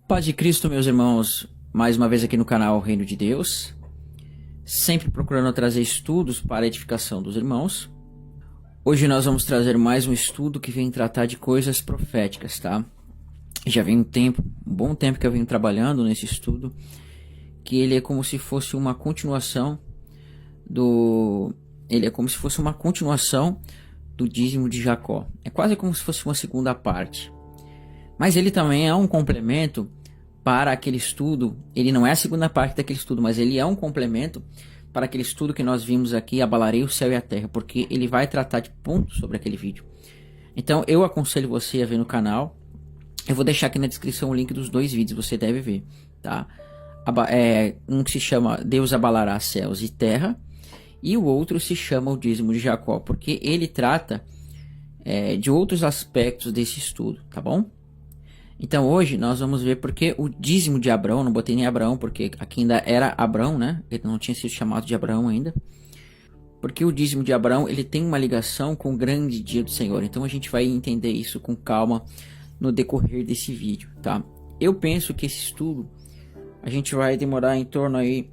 Paz de Cristo, meus irmãos, mais uma vez aqui no canal Reino de Deus, sempre procurando trazer estudos para a edificação dos irmãos. Hoje nós vamos trazer mais um estudo que vem tratar de coisas proféticas, tá? Já vem um bom tempo que eu venho trabalhando nesse estudo, que ele é como se fosse uma continuação do dízimo de Jacó. É quase como se fosse uma segunda parte. Mas ele também é um complemento para aquele estudo. Ele não é a segunda parte daquele estudo, mas ele é um complemento para aquele estudo que nós vimos aqui, Abalarei o Céu e a Terra, porque ele vai tratar de pontos sobre aquele vídeo. Então eu aconselho você a ver no canal. Eu vou deixar aqui na descrição o link dos dois vídeos, você deve ver, tá? Um que se chama Deus abalará céus e terra, e o outro se chama o dízimo de Jacó, porque ele trata de outros aspectos desse estudo, tá bom? Então hoje nós vamos ver porque o dízimo de Abraão, não botei nem Abraão porque aqui ainda era Abraão, né? Ele não tinha sido chamado de Abraão ainda. Porque o dízimo de Abraão, ele tem uma ligação com o grande dia do Senhor. Então a gente vai entender isso com calma no decorrer desse vídeo, tá? Eu penso que esse estudo a gente vai demorar em torno aí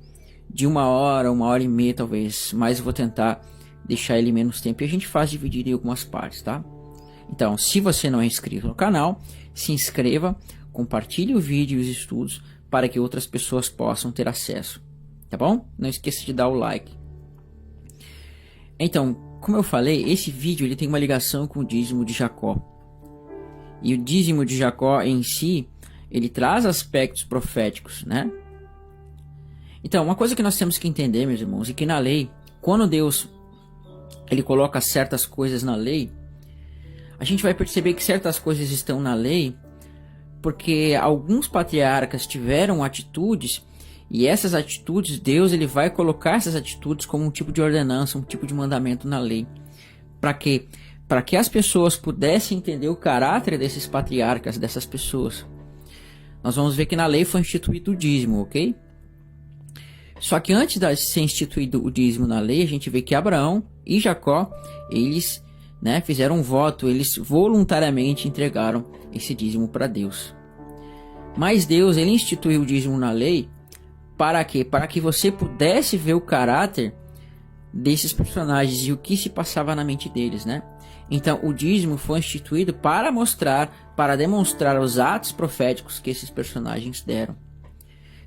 de 1 hora e meia talvez, mas eu vou tentar deixar ele menos tempo e a gente faz dividido em algumas partes, tá? Então, se você não é inscrito no canal, se inscreva, compartilhe o vídeo e os estudos para que outras pessoas possam ter acesso, tá bom? Não esqueça de dar o like. Então, como eu falei, esse vídeo ele tem uma ligação com o dízimo de Jacó. E o dízimo de Jacó em si, ele traz aspectos proféticos, né? Então, uma coisa que nós temos que entender, meus irmãos, é que na lei, quando Deus ele coloca certas coisas na lei, a gente vai perceber que certas coisas estão na lei porque alguns patriarcas tiveram atitudes e essas atitudes, Deus ele vai colocar essas atitudes como um tipo de ordenança, um tipo de mandamento na lei. Para quê? Para que as pessoas pudessem entender o caráter desses patriarcas, dessas pessoas. Nós vamos ver que na lei foi instituído o dízimo, ok? Só que antes de ser instituído o dízimo na lei, a gente vê que Abraão e Jacó, eles fizeram um voto, eles voluntariamente entregaram esse dízimo para Deus. Mas Deus ele instituiu o dízimo na lei para quê? Para que você pudesse ver o caráter desses personagens e o que se passava na mente deles, né? Então o dízimo foi instituído para demonstrar os atos proféticos que esses personagens deram.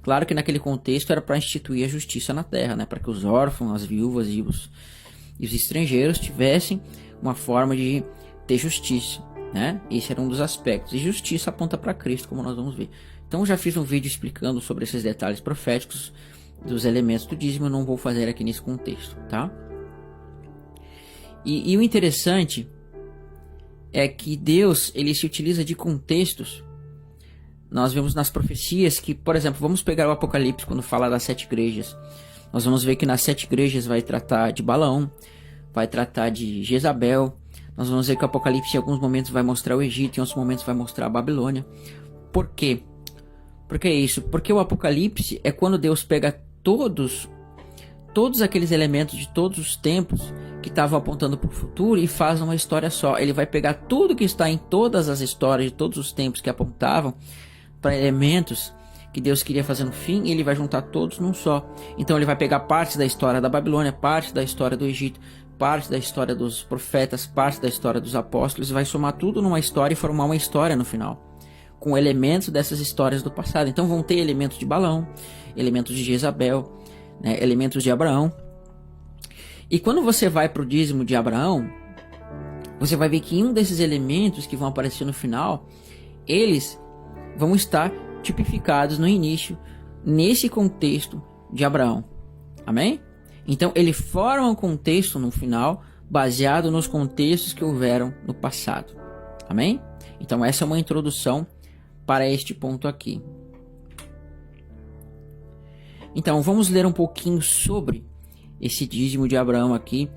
Claro que naquele contexto era para instituir a justiça na terra, né? Para que os órfãos, as viúvas e os estrangeiros tivessem uma forma de ter justiça, né? Esse era um dos aspectos. E justiça aponta para Cristo, como nós vamos ver. Então eu já fiz um vídeo explicando sobre esses detalhes proféticos dos elementos do dízimo, eu não vou fazer aqui nesse contexto, tá? E o interessante é que Deus, ele se utiliza de contextos. Nós vemos nas profecias que, por exemplo, vamos pegar o Apocalipse quando fala das 7 igrejas. Nós vamos ver que nas 7 igrejas vai tratar de Balaão, vai tratar de Jezabel. Nós vamos ver que o Apocalipse em alguns momentos vai mostrar o Egito, em outros momentos vai mostrar a Babilônia. Por quê? Por que isso? Porque o Apocalipse é quando Deus pega todos aqueles elementos de todos os tempos que estavam apontando para o futuro e faz uma história só. Ele vai pegar tudo que está em todas as histórias de todos os tempos que apontavam para elementos que Deus queria fazer no fim, e ele vai juntar todos num só. Então ele vai pegar parte da história da Babilônia, parte da história do Egito, parte da história dos profetas, parte da história dos apóstolos, e vai somar tudo numa história e formar uma história no final, com elementos dessas histórias do passado. Então vão ter elementos de Balaão, elementos de Jezabel, né, elementos de Abraão. E quando você vai para o dízimo de Abraão, você vai ver que um desses elementos que vão aparecer no final, eles vão estar tipificados no início, nesse contexto de Abraão. Amém? Então ele forma um contexto no final, baseado nos contextos que houveram no passado. Amém? Então essa é uma introdução para este ponto aqui. Então vamos ler um pouquinho sobre esse dízimo de Abraão aqui,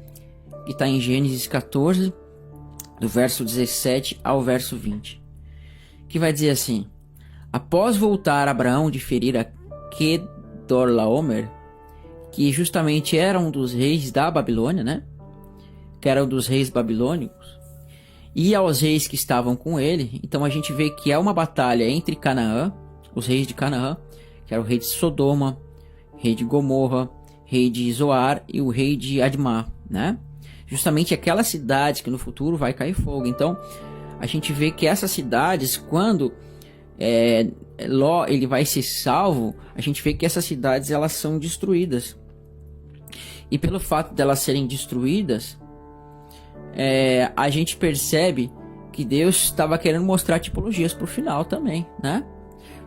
que está em Gênesis 14, do verso 17 ao verso 20. Que vai dizer assim: após voltar Abraão de ferir a Quedorlaomer, que justamente era um dos reis da Babilônia, né? Que era um dos reis babilônicos, e aos reis que estavam com ele. Então a gente vê que é uma batalha entre Canaã, os reis de Canaã, que era o rei de Sodoma, rei de Gomorra, rei de Zoar e o rei de Admá, né? Justamente aquela cidade que no futuro vai cair fogo. Então, a gente vê que essas cidades, quando Ló ele vai ser salvo, a gente vê que essas cidades elas são destruídas. E pelo fato delas serem destruídas, a gente percebe que Deus estava querendo mostrar tipologias para o final também, né?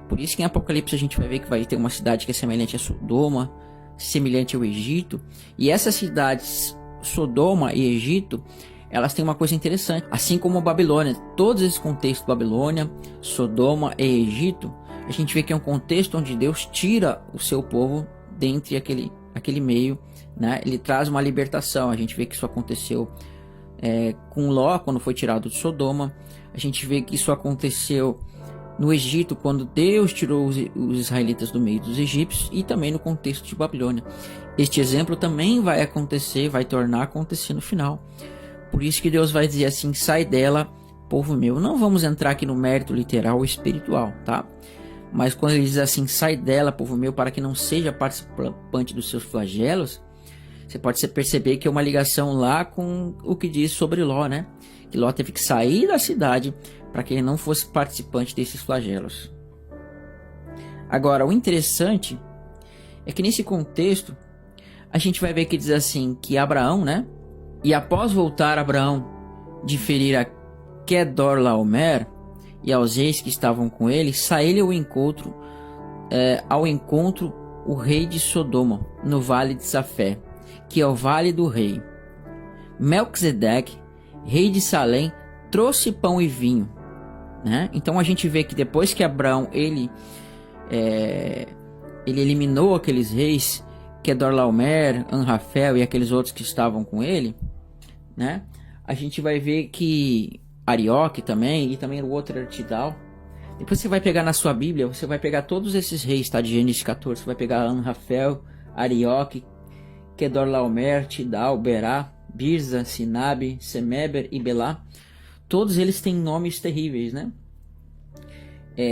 Por isso que em Apocalipse a gente vai ver que vai ter uma cidade que é semelhante a Sodoma, semelhante ao Egito. E essas cidades, Sodoma e Egito, elas têm uma coisa interessante. Assim como a Babilônia, todos esses contextos, Babilônia, Sodoma e Egito, a gente vê que é um contexto onde Deus tira o seu povo dentre aquele meio, né? Ele traz uma libertação. A gente vê que isso aconteceu com Ló, quando foi tirado de Sodoma. A gente vê que isso aconteceu no Egito, quando Deus tirou os israelitas do meio dos egípcios, e também no contexto de Babilônia. Este exemplo também vai tornar a acontecer no final. Por isso que Deus vai dizer assim: sai dela, povo meu. Não vamos entrar aqui no mérito literal ou espiritual, tá? Mas quando ele diz assim: sai dela, povo meu, para que não seja participante dos seus flagelos, você pode perceber que é uma ligação lá com o que diz sobre Ló, né? Que Ló teve que sair da cidade para que ele não fosse participante desses flagelos. Agora, o interessante é que nesse contexto, a gente vai ver que diz assim, que Abraão, né? E após voltar Abraão de ferir a Quedorlaomer e aos reis que estavam com ele, saiu ao encontro o rei de Sodoma, no vale de Safé, que é o vale do rei. Melquisedeque, rei de Salém, trouxe pão e vinho, né? Então a gente vê que depois que Abraão ele eliminou aqueles reis, Quedorlaomer, Anrafel e aqueles outros que estavam com ele, né? A gente vai ver que Arioque também, e também o outro era Tidal. Depois você vai pegar na sua Bíblia, você vai pegar todos esses reis, tá? De Gênesis 14, você vai pegar Anrafel, Arioque, Quedorlaomer, Tidal, Berá, Birza, Sinabe, Semeber e Belá. Todos eles têm nomes terríveis, né?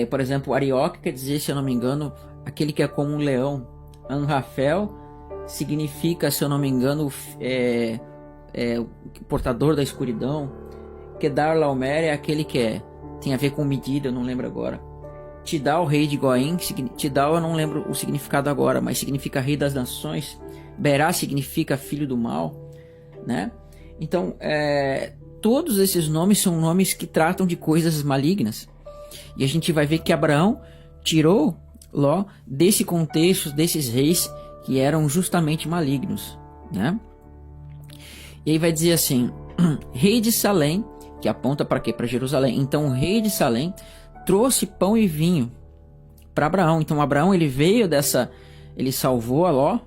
Por exemplo, Arioque quer dizer, se eu não me engano, aquele que é como um leão. Anrafel significa, se eu não me engano, o portador da escuridão. Quedorlaomer é aquele que tem a ver com medida, eu não lembro agora. Tidal, rei de Goim. Tidal eu não lembro o significado agora, mas significa rei das nações. Berá significa filho do mal, né? Então, todos esses nomes são nomes que tratam de coisas malignas. E a gente vai ver que Abraão tirou Ló desse contexto, desses reis que eram justamente malignos, né? E aí vai dizer assim, rei de Salém, que aponta para quê? Para Jerusalém. Então o rei de Salém trouxe pão e vinho para Abraão. Então Abraão ele salvou a Ló.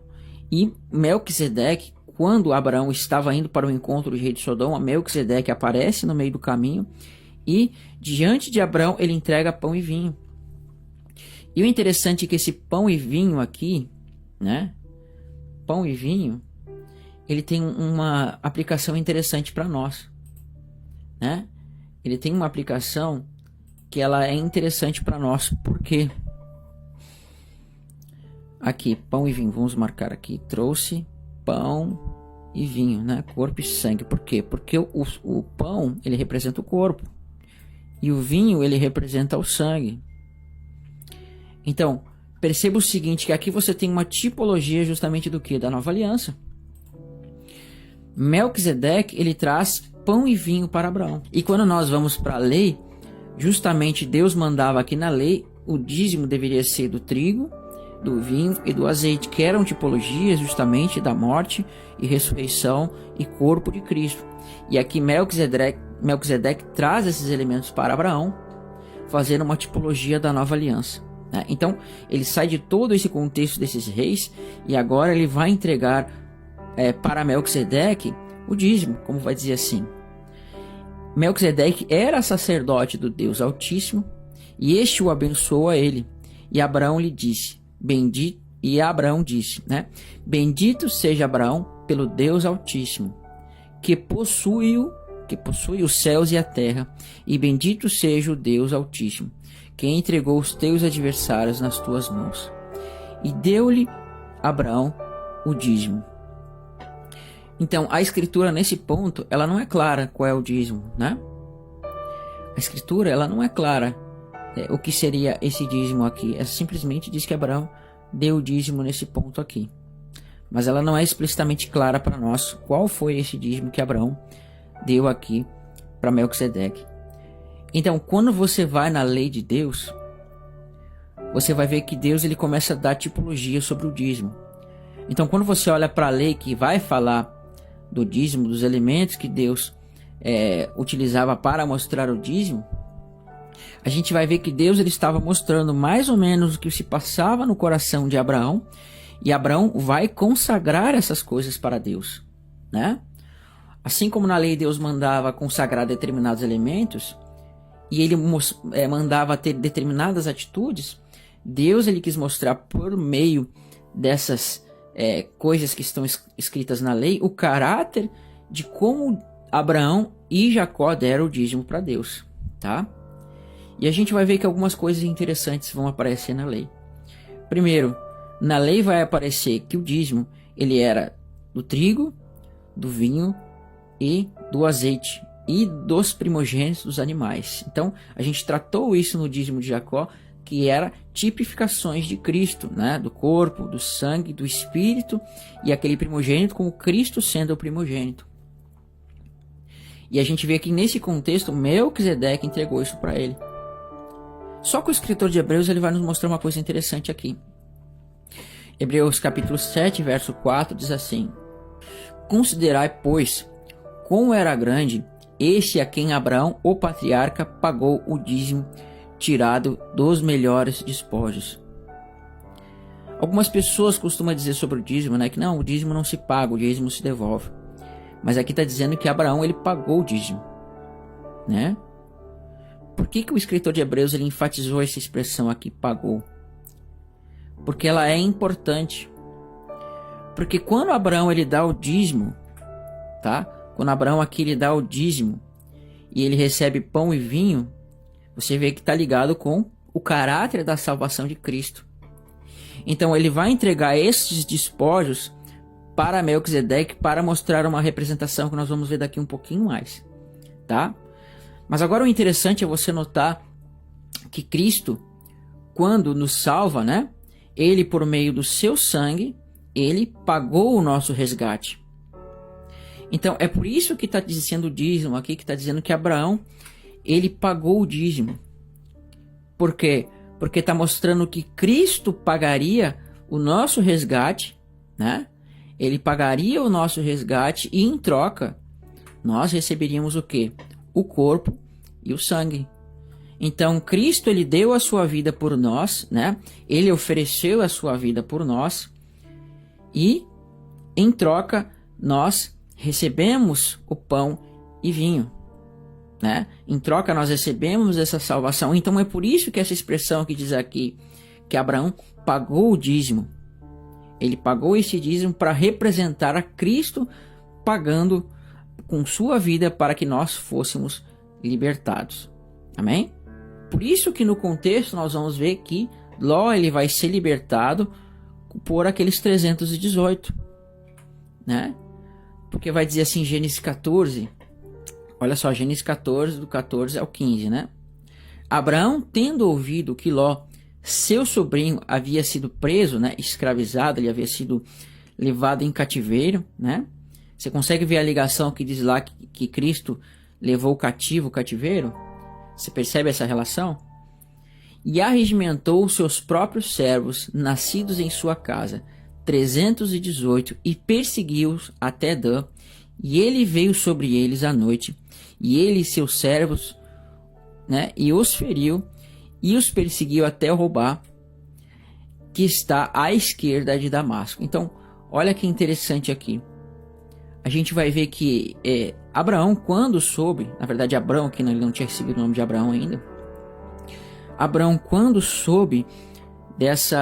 E Melquisedeque, quando Abraão estava indo para o encontro do rei de Sodoma, Melquisedeque aparece no meio do caminho e diante de Abraão ele entrega pão e vinho. E o interessante é que esse pão e vinho aqui, né? Pão e vinho, ele tem uma aplicação interessante para nós, né? Ele tem uma aplicação que ela é interessante para nós. Por quê? Aqui, pão e vinho, vamos marcar aqui. Trouxe pão e vinho, né? Corpo e sangue. Por quê? Porque o pão, ele representa o corpo. E o vinho, ele representa o sangue. Então, perceba o seguinte, que aqui você tem uma tipologia justamente do que? Da nova aliança. Melquisedeque, ele traz pão e vinho para Abraão. E quando nós vamos para a lei, justamente Deus mandava aqui na lei, o dízimo deveria ser do trigo, do vinho e do azeite, que eram tipologias justamente da morte e ressurreição e corpo de Cristo. E aqui Melquisedeque traz esses elementos para Abraão, fazendo uma tipologia da nova aliança, né? Então ele sai de todo esse contexto desses reis e agora ele vai entregar para Melquisedeque o dízimo, como vai dizer assim. Melquisedeque era sacerdote do Deus Altíssimo e este o abençoou a ele. E Abraão lhe disse, bendito, e Abraão disse, né? Bendito seja Abraão pelo Deus Altíssimo, que possui os céus e a terra, e bendito seja o Deus Altíssimo, quem entregou os teus adversários nas tuas mãos. E deu-lhe Abraão o dízimo. Então, a escritura nesse ponto, ela não é clara qual é o dízimo, né? A escritura, ela não é clara o que seria esse dízimo aqui. Ela simplesmente diz que Abraão deu o dízimo nesse ponto aqui. Mas ela não é explicitamente clara para nós qual foi esse dízimo que Abraão deu aqui para Melquisedeque. Então, quando você vai na lei de Deus, você vai ver que Deus ele começa a dar tipologia sobre o dízimo. Então, quando você olha para a lei que vai falar do dízimo, dos elementos que Deus utilizava para mostrar o dízimo, a gente vai ver que Deus ele estava mostrando mais ou menos o que se passava no coração de Abraão, e Abraão vai consagrar essas coisas para Deus, né? Assim como na lei Deus mandava consagrar determinados elementos, e ele mandava ter determinadas atitudes, Deus ele quis mostrar por meio dessas coisas que estão escritas na lei, o caráter de como Abraão e Jacó deram o dízimo para Deus, tá? E a gente vai ver que algumas coisas interessantes vão aparecer na lei. Primeiro, na lei vai aparecer que o dízimo ele era do trigo, do vinho e do azeite e dos primogênitos dos animais. Então, a gente tratou isso no dízimo de Jacó, que era tipificações de Cristo, né? Do corpo, do sangue, do espírito e aquele primogênito como Cristo sendo o primogênito. E a gente vê que nesse contexto Melquisedeque entregou isso para ele. Só que o escritor de Hebreus ele vai nos mostrar uma coisa interessante aqui. Hebreus capítulo 7, verso 4 diz assim: Considerai, pois, quão era grande este a quem Abraão, o patriarca, pagou o dízimo tirado dos melhores despojos. Algumas pessoas costumam dizer sobre o dízimo, né, que não, o dízimo não se paga, o dízimo se devolve. Mas aqui está dizendo que Abraão ele pagou o dízimo, né? Por que o escritor de Hebreus ele enfatizou essa expressão aqui, pagou? Porque ela é importante. Porque quando Abraão ele dá o dízimo, tá? Quando Abraão aqui ele dá o dízimo e ele recebe pão e vinho, você vê que está ligado com o caráter da salvação de Cristo. Então ele vai entregar esses despojos para Melquisedeque para mostrar uma representação que nós vamos ver daqui um pouquinho mais, tá? Mas agora o interessante é você notar que Cristo, quando nos salva, né? Ele, por meio do seu sangue, ele pagou o nosso resgate. Então é por isso que está dizendo o dízimo aqui, que está dizendo que Abraão ele pagou o dízimo. Por quê? Porque está mostrando que Cristo pagaria o nosso resgate, né? Ele pagaria o nosso resgate e em troca nós receberíamos o quê? O corpo e o sangue. Então Cristo ele deu a sua vida por nós, né? Ele ofereceu a sua vida por nós e em troca nós recebemos o pão e vinho, né? Em troca nós recebemos essa salvação. Então é por isso que essa expressão que diz aqui que Abraão pagou o dízimo. Ele pagou esse dízimo para representar a Cristo pagando com sua vida para que nós fôssemos libertados. Amém? Por isso que no contexto nós vamos ver que Ló ele vai ser libertado por aqueles 318, né? Porque vai dizer assim, Gênesis 14, olha só, Gênesis 14, do 14 ao 15, né? Abraão, tendo ouvido que Ló, seu sobrinho, havia sido preso, né, escravizado, ele havia sido levado em cativeiro, né? Você consegue ver a ligação que diz lá que Cristo levou cativo o cativeiro? Você percebe essa relação? E arregimentou os seus próprios servos, nascidos em sua casa, 318, e perseguiu-os até Dan, e ele veio sobre eles à noite, e ele e seus servos, né, e os feriu, e os perseguiu até Robá, que está à esquerda de Damasco. Então, olha que interessante aqui. A gente vai ver que Abraão, quando soube, na verdade Abraão, que ele não tinha recebido o nome de Abraão ainda, Abraão, quando soube desse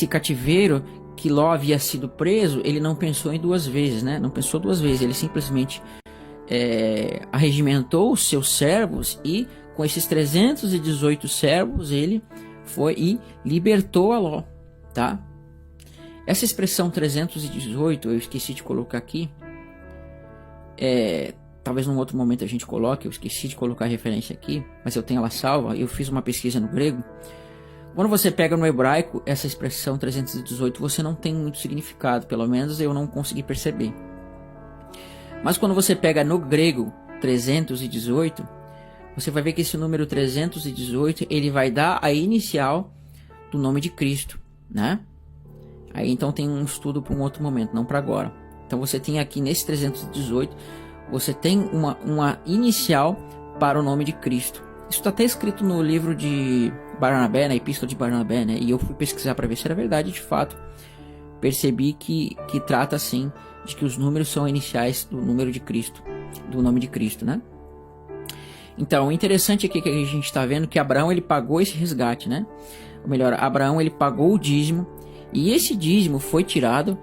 cativeiro que Ló havia sido preso, ele não pensou em duas vezes, né? Não pensou duas vezes, ele simplesmente arregimentou os seus servos e com esses 318 servos, ele foi e libertou a Ló, tá? Essa expressão 318, eu esqueci de colocar aqui. Talvez num outro momento a gente coloque, eu esqueci de colocar a referência aqui, mas eu tenho ela salva, eu fiz uma pesquisa no grego. Quando você pega no hebraico, essa expressão 318, você não tem muito significado, pelo menos eu não consegui perceber. Mas quando você pega no grego 318, você vai ver que esse número 318, ele vai dar a inicial do nome de Cristo, né? Aí então tem um estudo para um outro momento, não para agora. Então você tem aqui nesse 318, você tem uma inicial para o nome de Cristo. Isso está até escrito no livro de Barnabé, na Epístola de Barnabé, né? E eu fui pesquisar para ver se era verdade de fato. Percebi que trata assim de que os números são iniciais do número de Cristo, do nome de Cristo, né? Então, o interessante aqui que a gente está vendo que Abraão ele pagou esse resgate, né? Ou melhor, Abraão ele pagou o dízimo e esse dízimo foi tirado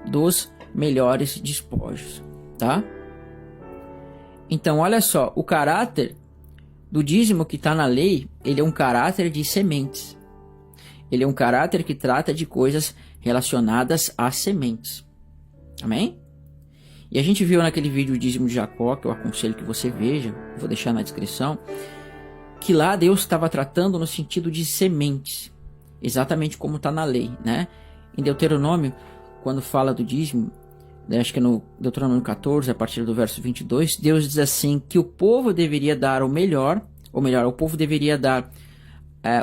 dos melhores despojos, tá? Então, olha só, o caráter do dízimo que está na lei, ele é um caráter de sementes. Ele é um caráter que trata de coisas relacionadas a sementes. Amém? E a gente viu naquele vídeo o dízimo de Jacó, que eu aconselho que você veja, vou deixar na descrição, que lá Deus estava tratando no sentido de sementes, exatamente como está na lei, né? Em Deuteronômio, quando fala do dízimo, acho que é no Deuteronômio 14, a partir do verso 22, Deus diz assim, que o povo deveria dar o melhor, ou melhor, o povo deveria dar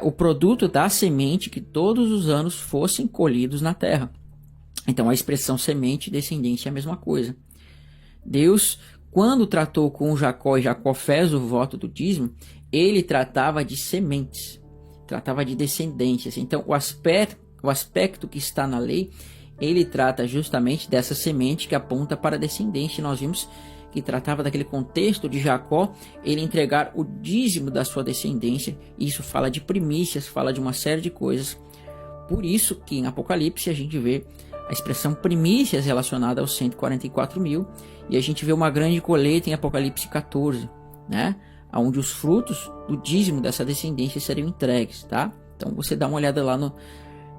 o produto da semente que todos os anos fossem colhidos na terra. Então a expressão semente e descendência é a mesma coisa. Deus, quando tratou com Jacó e Jacó fez o voto do dízimo, ele tratava de sementes, tratava de descendências. Então o aspecto que está na lei, ele trata justamente dessa semente que aponta para a descendência. Nós vimos que tratava daquele contexto de Jacó, ele entregar o dízimo da sua descendência. Isso fala de primícias, fala de uma série de coisas. Por isso que em Apocalipse a gente vê a expressão primícias relacionada aos 144 mil. E a gente vê uma grande colheita em Apocalipse 14, né? Onde os frutos do dízimo dessa descendência seriam entregues, tá? Então você dá uma olhada lá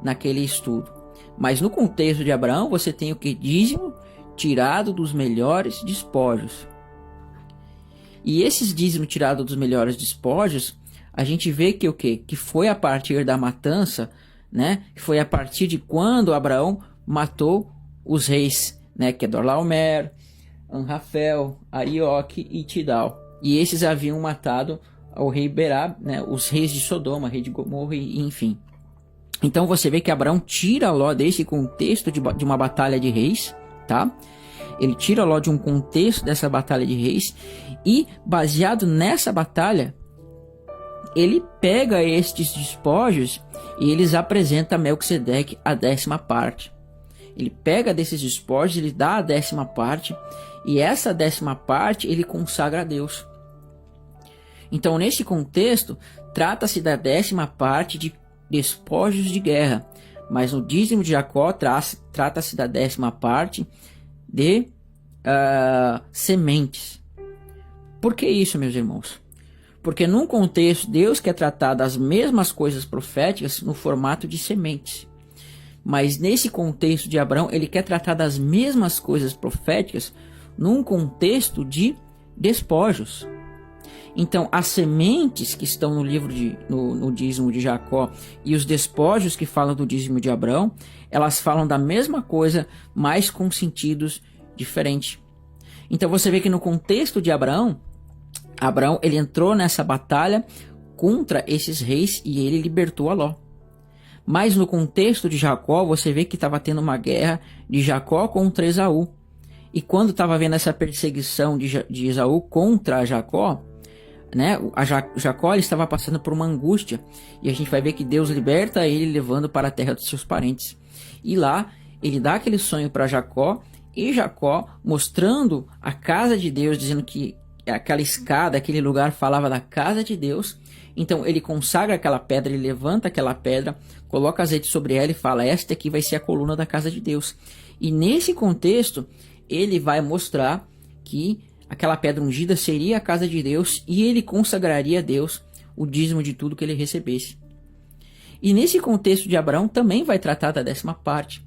naquele estudo. Mas no contexto de Abraão, você tem o que? Dízimo tirado dos melhores despojos. E esses dízimos tirados dos melhores despojos, a gente vê que o quê? Que foi a partir da matança, né? Foi a partir de quando Abraão matou os reis, né? Kedorlaomer, Anrafel, Arioque e Tidal. E esses haviam matado o rei Berá, né? Os reis de Sodoma, rei de Gomorra e enfim. Então você vê que Abraão tira Ló desse contexto de uma batalha de reis, tá? Ele tira Ló de um contexto dessa batalha de reis e, baseado nessa batalha, ele pega estes despojos e eles apresenta a Melquisedeque a 10ª parte. Ele pega desses despojos, ele dá a 10ª parte e essa 10ª parte ele consagra a Deus. Então, nesse contexto, trata-se da 10ª parte de despojos de guerra, mas no dízimo de Jacó trata-se da 10ª parte de sementes. Por que isso, meus irmãos? Porque num contexto Deus quer tratar das mesmas coisas proféticas no formato de sementes, mas nesse contexto de Abraão ele quer tratar das mesmas coisas proféticas num contexto de despojos. Então, as sementes que estão no livro no dízimo de Jacó e os despojos que falam do dízimo de Abraão, elas falam da mesma coisa, mas com sentidos diferentes. Então, você vê que no contexto de Abraão ele entrou nessa batalha contra esses reis e ele libertou a Ló. Mas no contexto de Jacó, você vê que estava tendo uma guerra de Jacó contra Esaú. E quando estava vendo essa perseguição de Esaú contra Jacó, né, Jacó ele estava passando por uma angústia, e a gente vai ver que Deus liberta ele levando para a terra dos seus parentes, e lá ele dá aquele sonho para Jacó, e Jacó mostrando a casa de Deus, dizendo que aquela escada, aquele lugar falava da casa de Deus. Então ele consagra aquela pedra, ele levanta aquela pedra, coloca azeite sobre ela e fala, esta aqui vai ser a coluna da casa de Deus. E nesse contexto ele vai mostrar que aquela pedra ungida seria a casa de Deus e ele consagraria a Deus o dízimo de tudo que ele recebesse. E nesse contexto de Abraão também vai tratar da 10ª parte.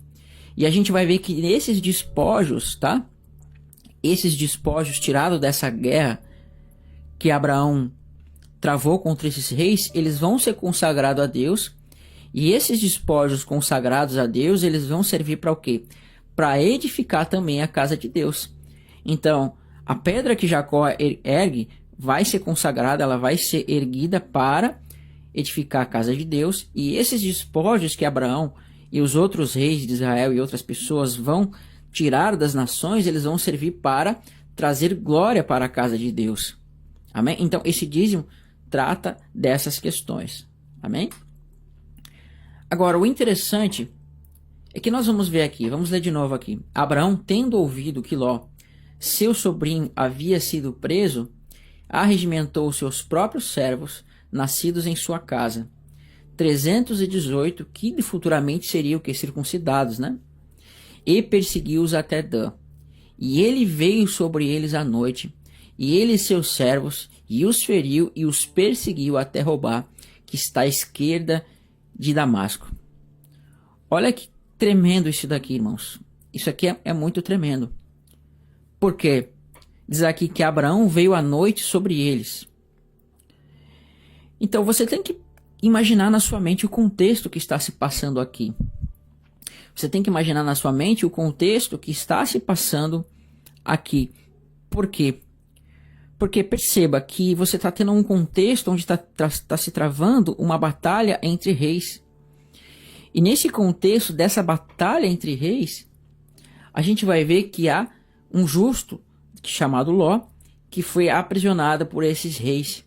E a gente vai ver que nesses despojos, tá? Esses despojos tirados dessa guerra que Abraão travou contra esses reis, eles vão ser consagrados a Deus. E esses despojos consagrados a Deus, eles vão servir para o quê? Para edificar também a casa de Deus. Então, a pedra que Jacó ergue vai ser consagrada, ela vai ser erguida para edificar a casa de Deus. E esses despojos que Abraão e os outros reis de Israel e outras pessoas vão tirar das nações, eles vão servir para trazer glória para a casa de Deus. Amém? Então, esse dízimo trata dessas questões. Amém? Agora, o interessante é que nós vamos ver aqui, vamos ler de novo aqui. Abraão, tendo ouvido que Ló, seu sobrinho, havia sido preso, arregimentou seus próprios servos, nascidos em sua casa, 318, que futuramente seriam que circuncidados, né? E perseguiu-os até Dan. E ele veio sobre eles à noite, e ele e seus servos, e os feriu e os perseguiu até Robá, que está à esquerda de Damasco. Olha que tremendo isso daqui, irmãos. Isso aqui é muito tremendo. Por quê? Diz aqui que Abraão veio à noite sobre eles. Então você tem que imaginar na sua mente o contexto que está se passando aqui. Você tem que imaginar na sua mente o contexto que está se passando aqui. Por quê? Porque perceba que você está tendo um contexto onde está se travando uma batalha entre reis. E nesse contexto dessa batalha entre reis, a gente vai ver que há um justo, chamado Ló, que foi aprisionado por esses reis.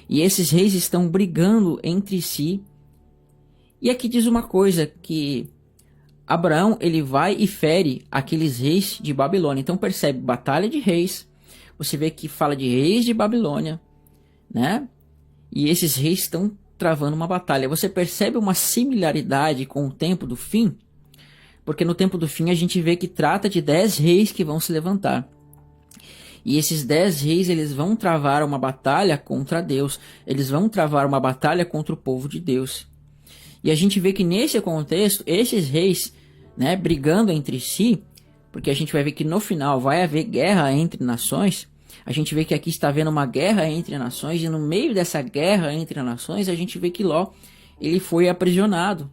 E esses reis estão brigando entre si. E aqui diz uma coisa, que Abraão ele vai e fere aqueles reis de Babilônia. Então percebe, batalha de reis. Você vê que fala de reis de Babilônia, né? E esses reis estão travando uma batalha. Você percebe uma similaridade com o tempo do fim? Porque no tempo do fim a gente vê que trata de 10 reis que vão se levantar. E esses 10 reis, eles vão travar uma batalha contra Deus. Eles vão travar uma batalha contra o povo de Deus. E a gente vê que nesse contexto, esses reis, né, brigando entre si, porque a gente vai ver que no final vai haver guerra entre nações. A gente vê que aqui está havendo uma guerra entre nações. E no meio dessa guerra entre nações, a gente vê que Ló, ele foi aprisionado.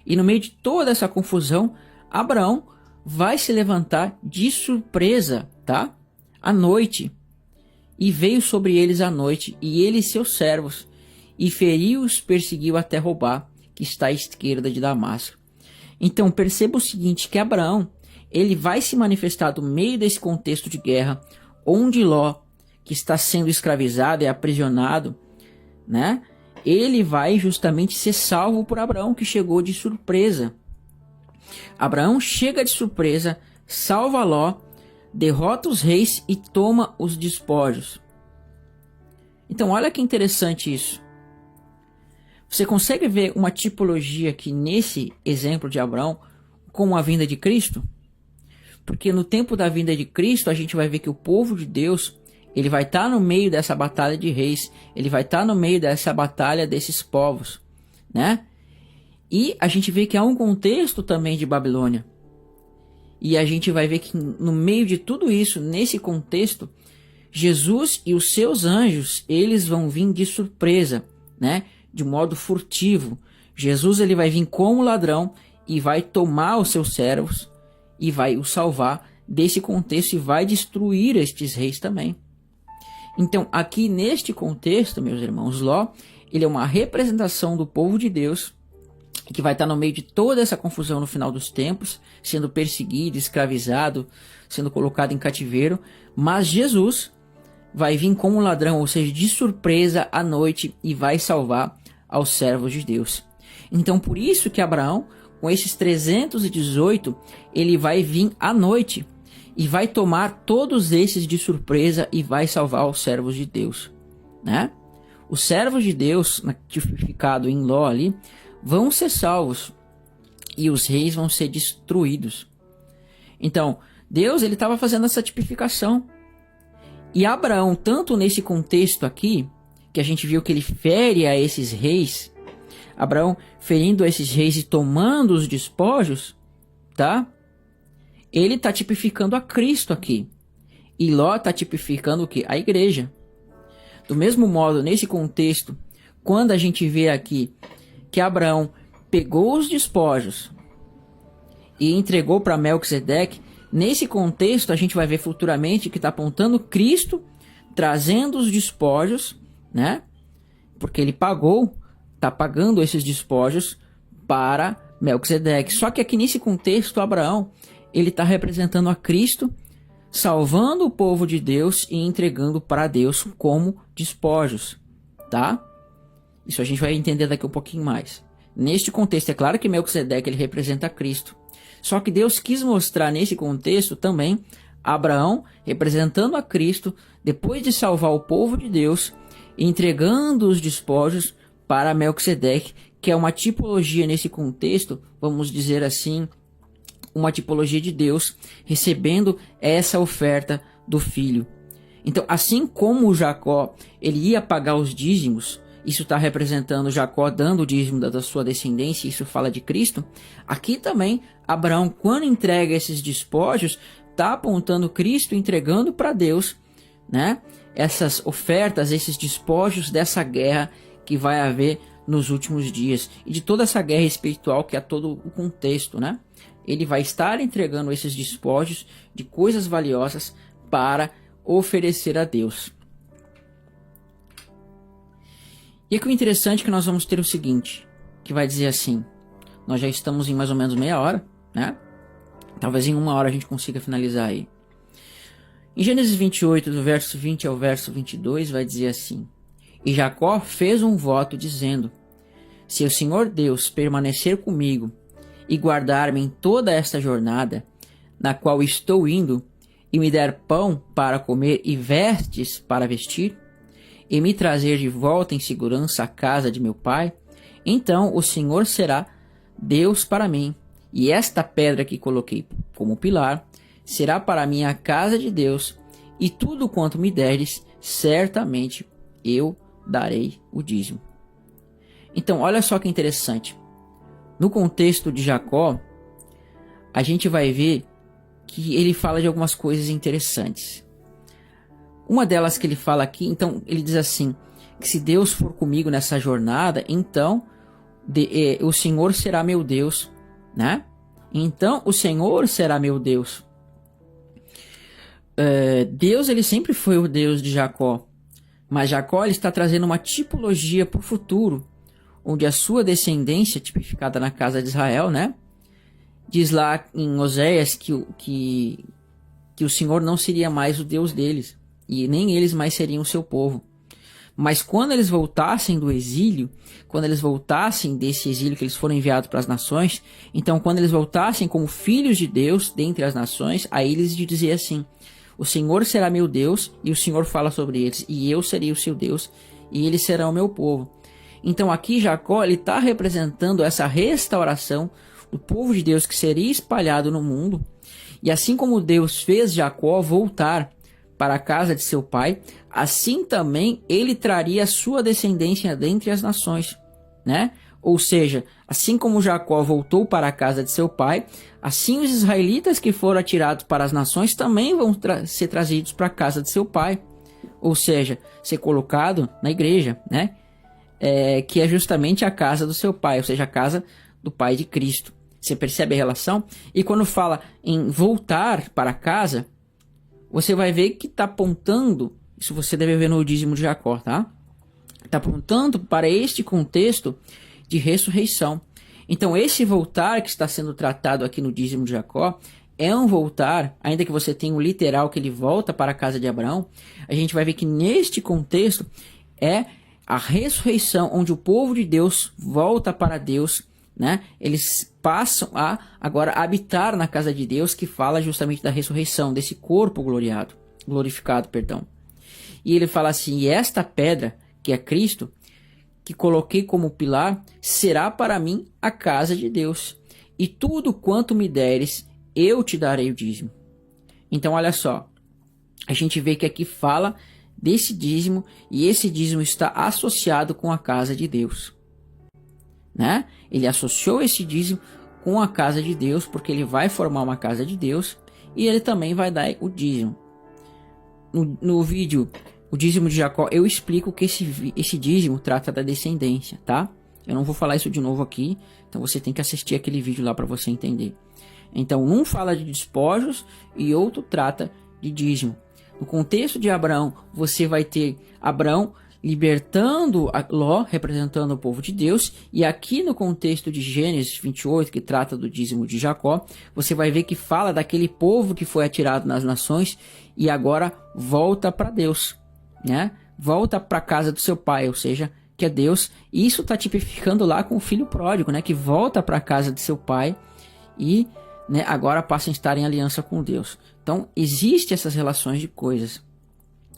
E no meio de toda essa confusão, Abraão vai se levantar de surpresa, tá? À noite, e veio sobre eles à noite, e ele e seus servos, e feriu-os, perseguiu até Robá, que está à esquerda de Damasco. Então perceba o seguinte, que Abraão, ele vai se manifestar no meio desse contexto de guerra, onde Ló, que está sendo escravizado e aprisionado, né? Ele vai justamente ser salvo por Abraão, que chegou de surpresa. Abraão chega de surpresa, salva Ló, derrota os reis e toma os despojos. Então olha que interessante isso. Você consegue ver uma tipologia aqui nesse exemplo de Abraão com a vinda de Cristo? Porque no tempo da vinda de Cristo a gente vai ver que o povo de Deus, ele vai estar no meio dessa batalha de reis, ele vai estar no meio dessa batalha desses povos, né? E a gente vê que há um contexto também de Babilônia. E a gente vai ver que no meio de tudo isso, nesse contexto, Jesus e os seus anjos, eles vão vir de surpresa, né? De modo furtivo. Jesus ele vai vir como ladrão e vai tomar os seus servos e vai os salvar desse contexto e vai destruir estes reis também. Então, aqui neste contexto, meus irmãos, Ló, ele é uma representação do povo de Deus, que vai estar no meio de toda essa confusão no final dos tempos, sendo perseguido, escravizado, sendo colocado em cativeiro. Mas Jesus vai vir como ladrão, ou seja, de surpresa à noite, e vai salvar aos servos de Deus. Então, por isso que Abraão, com esses 318, ele vai vir à noite e vai tomar todos esses de surpresa e vai salvar os servos de Deus, né? Os servos de Deus, tipificado em Ló ali, vão ser salvos e os reis vão ser destruídos. Então, Deus ele estava fazendo essa tipificação. E Abraão, tanto nesse contexto aqui, que a gente viu que ele fere a esses reis, Abraão ferindo a esses reis e tomando os despojos, tá? Ele está tipificando a Cristo aqui. E Ló está tipificando o quê? A igreja. Do mesmo modo, nesse contexto, quando a gente vê aqui que Abraão pegou os despojos e entregou para Melquisedeque, nesse contexto a gente vai ver futuramente que está apontando Cristo trazendo os despojos, né? Porque ele está pagando esses despojos para Melquisedeque. Só que aqui nesse contexto, Abraão, ele está representando a Cristo, salvando o povo de Deus e entregando para Deus como despojos, tá? Isso a gente vai entender daqui um pouquinho mais. Neste contexto, é claro que Melquisedeque ele representa Cristo. Só que Deus quis mostrar nesse contexto também Abraão representando a Cristo, depois de salvar o povo de Deus, entregando os despojos para Melquisedeque, que é uma tipologia nesse contexto, vamos dizer assim, uma tipologia de Deus recebendo essa oferta do filho. Então, assim como Jacó ele ia pagar os dízimos, isso está representando Jacó dando o dízimo da sua descendência, isso fala de Cristo. Aqui também, Abraão, quando entrega esses despojos, está apontando Cristo, entregando para Deus, né, essas ofertas, esses despojos dessa guerra que vai haver nos últimos dias. E de toda essa guerra espiritual que é todo o contexto, né? Ele vai estar entregando esses despojos de coisas valiosas para oferecer a Deus. E aqui o interessante é que nós vamos ter o seguinte, que vai dizer assim, nós já estamos em mais ou menos meia hora, né? Talvez em uma hora a gente consiga finalizar aí. Em Gênesis 28, do verso 20 ao verso 22, vai dizer assim: E Jacó fez um voto dizendo: Se o Senhor Deus permanecer comigo e guardar-me em toda esta jornada, na qual estou indo, e me der pão para comer e vestes para vestir, e me trazer de volta em segurança à casa de meu pai, então o Senhor será Deus para mim, e esta pedra que coloquei como pilar será para mim a casa de Deus, e tudo quanto me deres, certamente eu darei o dízimo. Então, olha só que interessante. No contexto de Jacó, a gente vai ver que ele fala de algumas coisas interessantes. Uma delas que ele fala aqui, então, ele diz assim, que se Deus for comigo nessa jornada, então o Senhor será meu Deus, né? Então, o Senhor será meu Deus. Deus, ele sempre foi o Deus de Jacó, mas Jacó ele está trazendo uma tipologia para o futuro, onde a sua descendência, tipificada na casa de Israel, né? Diz lá em Oséias que o Senhor não seria mais o Deus deles, e nem eles mais seriam o seu povo. Mas quando eles voltassem do exílio, quando eles voltassem desse exílio que eles foram enviados para as nações, então quando eles voltassem como filhos de Deus dentre as nações, aí eles diziam assim: o Senhor será meu Deus, e o Senhor fala sobre eles, e eu serei o seu Deus, e eles serão o meu povo. Então aqui Jacó está representando essa restauração do povo de Deus que seria espalhado no mundo. E assim como Deus fez Jacó voltar para a casa de seu pai, assim também ele traria a sua descendência dentre as nações, né? Ou seja, assim como Jacó voltou para a casa de seu pai, assim os israelitas que foram atirados para as nações também vão ser trazidos para a casa de seu pai. Ou seja, ser colocado na igreja, né? Que é justamente a casa do seu pai, ou seja, a casa do pai de Cristo. Você percebe a relação? E quando fala em voltar para casa, você vai ver que está apontando, isso você deve ver no dízimo de Jacó, tá? Está apontando para este contexto de ressurreição. Então esse voltar que está sendo tratado aqui no dízimo de Jacó é um voltar, ainda que você tenha o literal que ele volta para a casa de Abraão, a gente vai ver que neste contexto é a ressurreição, onde o povo de Deus volta para Deus, né? Eles passam a agora habitar na casa de Deus, que fala justamente da ressurreição, desse corpo glorificado. E ele fala assim: e esta pedra, que é Cristo, que coloquei como pilar, será para mim a casa de Deus, e tudo quanto me deres, eu te darei o dízimo. Então olha só, a gente vê que aqui fala desse dízimo, e esse dízimo está associado com a casa de Deus, né? Ele associou esse dízimo com a casa de Deus, porque ele vai formar uma casa de Deus, e ele também vai dar o dízimo. No vídeo, o dízimo de Jacó, eu explico que esse dízimo trata da descendência, tá? Eu não vou falar isso de novo aqui, então você tem que assistir aquele vídeo lá para você entender. Então, um fala de despojos e outro trata de dízimo. No contexto de Abraão, você vai ter Abraão libertando Ló, representando o povo de Deus. E aqui no contexto de Gênesis 28, que trata do dízimo de Jacó, você vai ver que fala daquele povo que foi atirado nas nações e agora volta para Deus, né? Volta para a casa do seu pai, ou seja, que é Deus. E isso está tipificando lá com o filho pródigo, né? Que volta para a casa de seu pai e, né, agora passa a estar em aliança com Deus. Então, existem essas relações de coisas.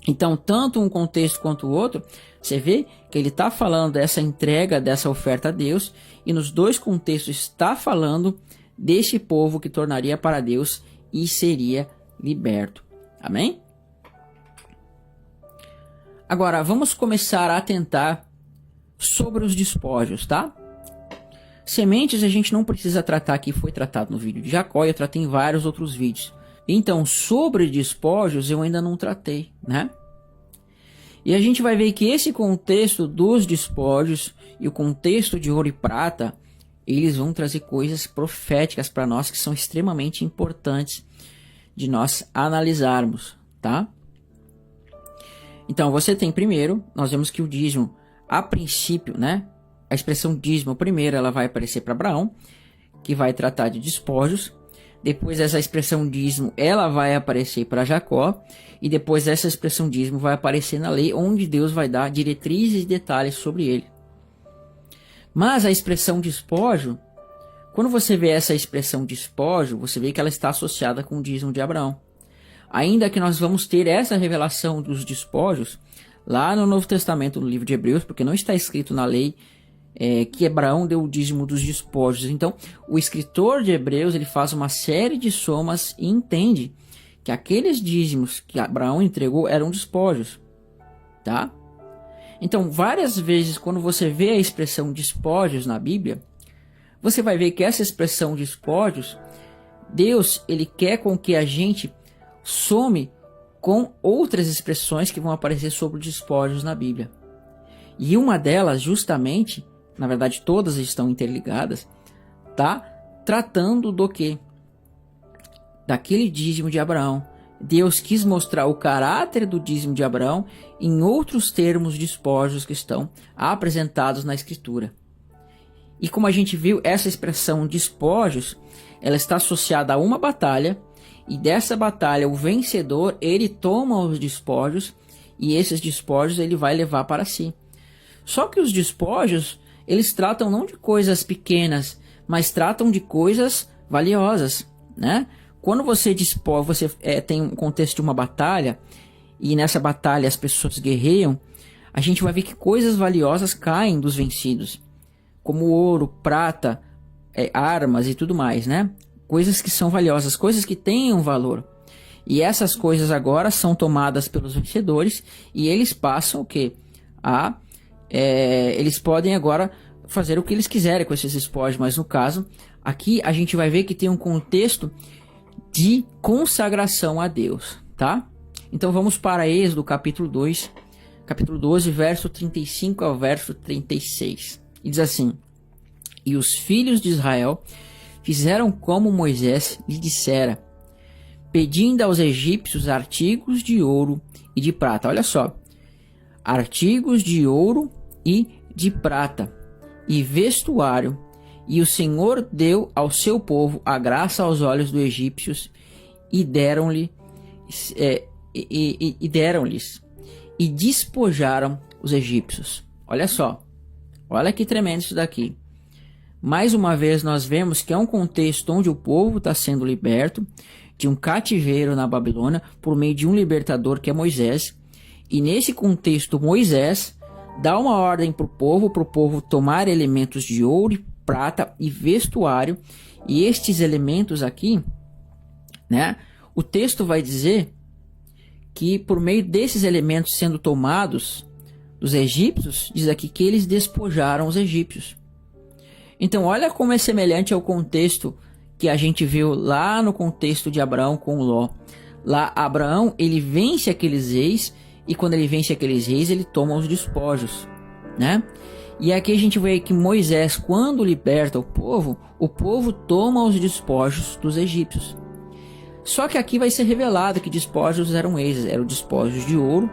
Então, tanto um contexto quanto o outro, você vê que ele está falando dessa entrega, dessa oferta a Deus, e nos dois contextos está falando deste povo que tornaria para Deus e seria liberto. Amém? Agora, vamos começar a atentar sobre os despojos, tá? Sementes a gente não precisa tratar aqui, foi tratado no vídeo de Jacó, eu tratei em vários outros vídeos. Então, sobre despojos eu ainda não tratei, né? E a gente vai ver que esse contexto dos despojos e o contexto de ouro e prata, eles vão trazer coisas proféticas para nós que são extremamente importantes de nós analisarmos, tá? Então, você tem primeiro, nós vemos que o dízimo, a princípio, né? A expressão dízimo primeiro, ela vai aparecer para Abraão, que vai tratar de despojos. Depois essa expressão dízimo, ela vai aparecer para Jacó. E depois essa expressão dízimo vai aparecer na lei, onde Deus vai dar diretrizes e detalhes sobre ele. Mas a expressão despojo, quando você vê essa expressão despojo, você vê que ela está associada com o dízimo de Abraão. Ainda que nós vamos ter essa revelação dos despojos lá no Novo Testamento, no livro de Hebreus, porque não está escrito na lei que Abraão deu o dízimo dos despojos. Então, o escritor de Hebreus, ele faz uma série de somas e entende que aqueles dízimos que Abraão entregou eram despojos, tá? Então, várias vezes, quando você vê a expressão despojos na Bíblia, você vai ver que essa expressão despojos, Deus, ele quer com que a gente some com outras expressões que vão aparecer sobre despojos na Bíblia. E uma delas, justamente, na verdade todas estão interligadas, tá tratando do quê? Daquele dízimo de Abraão. Deus quis mostrar o caráter do dízimo de Abraão em outros termos despojos que estão apresentados na Escritura. E como a gente viu, essa expressão despojos, ela está associada a uma batalha, e dessa batalha o vencedor, ele toma os despojos, e esses despojos ele vai levar para si. Só que os despojos, eles tratam não de coisas pequenas, mas tratam de coisas valiosas, né? Quando você despoja, você tem um contexto de uma batalha, e nessa batalha as pessoas guerreiam, a gente vai ver que coisas valiosas caem dos vencidos, como ouro, prata, armas e tudo mais, né? Coisas que são valiosas, coisas que têm um valor. E essas coisas agora são tomadas pelos vencedores, e eles passam o quê? Eles podem agora fazer o que eles quiserem com esses despojos, mas no caso, aqui a gente vai ver que tem um contexto de consagração a Deus, tá? Então vamos para Êxodo capítulo 2, capítulo 12, verso 35 ao verso 36. E diz assim: E os filhos de Israel fizeram como Moisés lhe dissera, pedindo aos egípcios artigos de ouro e de prata. Olha só, artigos de ouro e de prata, e vestuário, e o Senhor deu ao seu povo a graça aos olhos dos egípcios, e deram-lhes, e despojaram os egípcios. Olha só, olha que tremendo isso daqui. Mais uma vez nós vemos que é um contexto onde o povo está sendo liberto de um cativeiro na Babilônia por meio de um libertador que é Moisés. E nesse contexto Moisés dá uma ordem para o povo tomar elementos de ouro, prata e vestuário. E estes elementos aqui, né, o texto vai dizer que por meio desses elementos sendo tomados dos egípcios, diz aqui que eles despojaram os egípcios. Então olha como é semelhante ao contexto que a gente viu lá no contexto de Abraão com Ló. Lá Abraão, ele vence aqueles reis, e quando ele vence aqueles reis, ele toma os despojos, né? E aqui a gente vê que Moisés, quando liberta o povo toma os despojos dos egípcios. Só que aqui vai ser revelado que despojos eram esses, eram despojos de ouro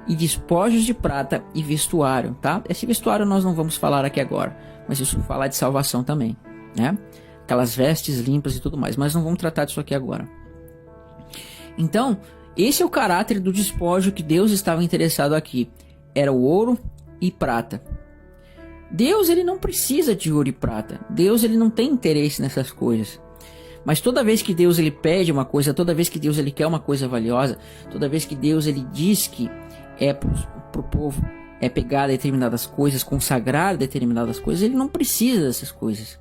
e despojos de prata e vestuário, tá? Esse vestuário nós não vamos falar aqui agora, mas isso vai falar de salvação também, né? Aquelas vestes limpas e tudo mais, mas não vamos tratar disso aqui agora. Então, esse é o caráter do despojo que Deus estava interessado aqui. Era o ouro e prata. Deus, ele não precisa de ouro e prata. Deus, ele não tem interesse nessas coisas. Mas toda vez que Deus ele pede uma coisa, toda vez que Deus ele quer uma coisa valiosa, toda vez que Deus ele diz que é para o povo pegar determinadas coisas, consagrar determinadas coisas, ele não precisa dessas coisas.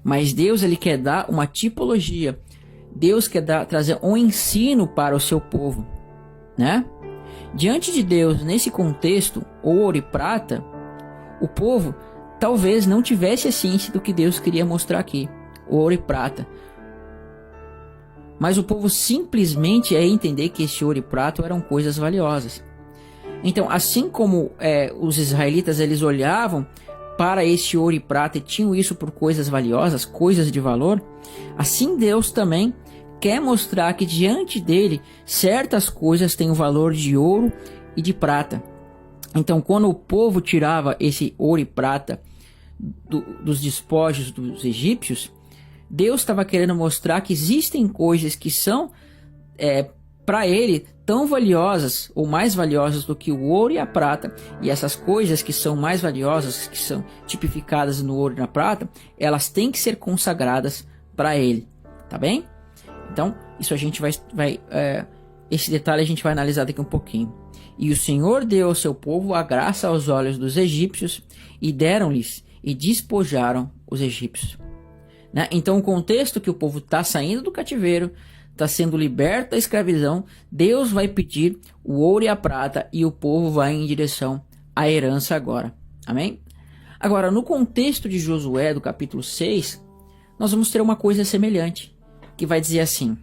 Mas Deus ele quer dar uma tipologia. Deus quer trazer um ensino para o seu povo, né? Diante de Deus, nesse contexto, ouro e prata, o povo talvez não tivesse a ciência do que Deus queria mostrar aqui, ouro e prata. Mas o povo simplesmente ia entender que esse ouro e prata eram coisas valiosas. Então, assim como os israelitas eles olhavam para esse ouro e prata e tinham isso por coisas valiosas, coisas de valor, assim Deus também quer mostrar que diante dele certas coisas têm o valor de ouro e de prata. Então, quando o povo tirava esse ouro e prata dos despojos dos egípcios, Deus estava querendo mostrar que existem coisas que são, para ele, tão valiosas ou mais valiosas do que o ouro e a prata. E essas coisas que são mais valiosas, que são tipificadas no ouro e na prata, elas têm que ser consagradas para ele. Tá bem? Então, isso a gente esse detalhe a gente vai analisar daqui um pouquinho. E o Senhor deu ao seu povo a graça aos olhos dos egípcios, e deram-lhes e despojaram os egípcios. Né? Então, o contexto que o povo está saindo do cativeiro, está sendo liberto da escravidão, Deus vai pedir o ouro e a prata, e o povo vai em direção à herança agora. Amém? Agora, no contexto de Josué, do capítulo 6, nós vamos ter uma coisa semelhante, que vai dizer assim: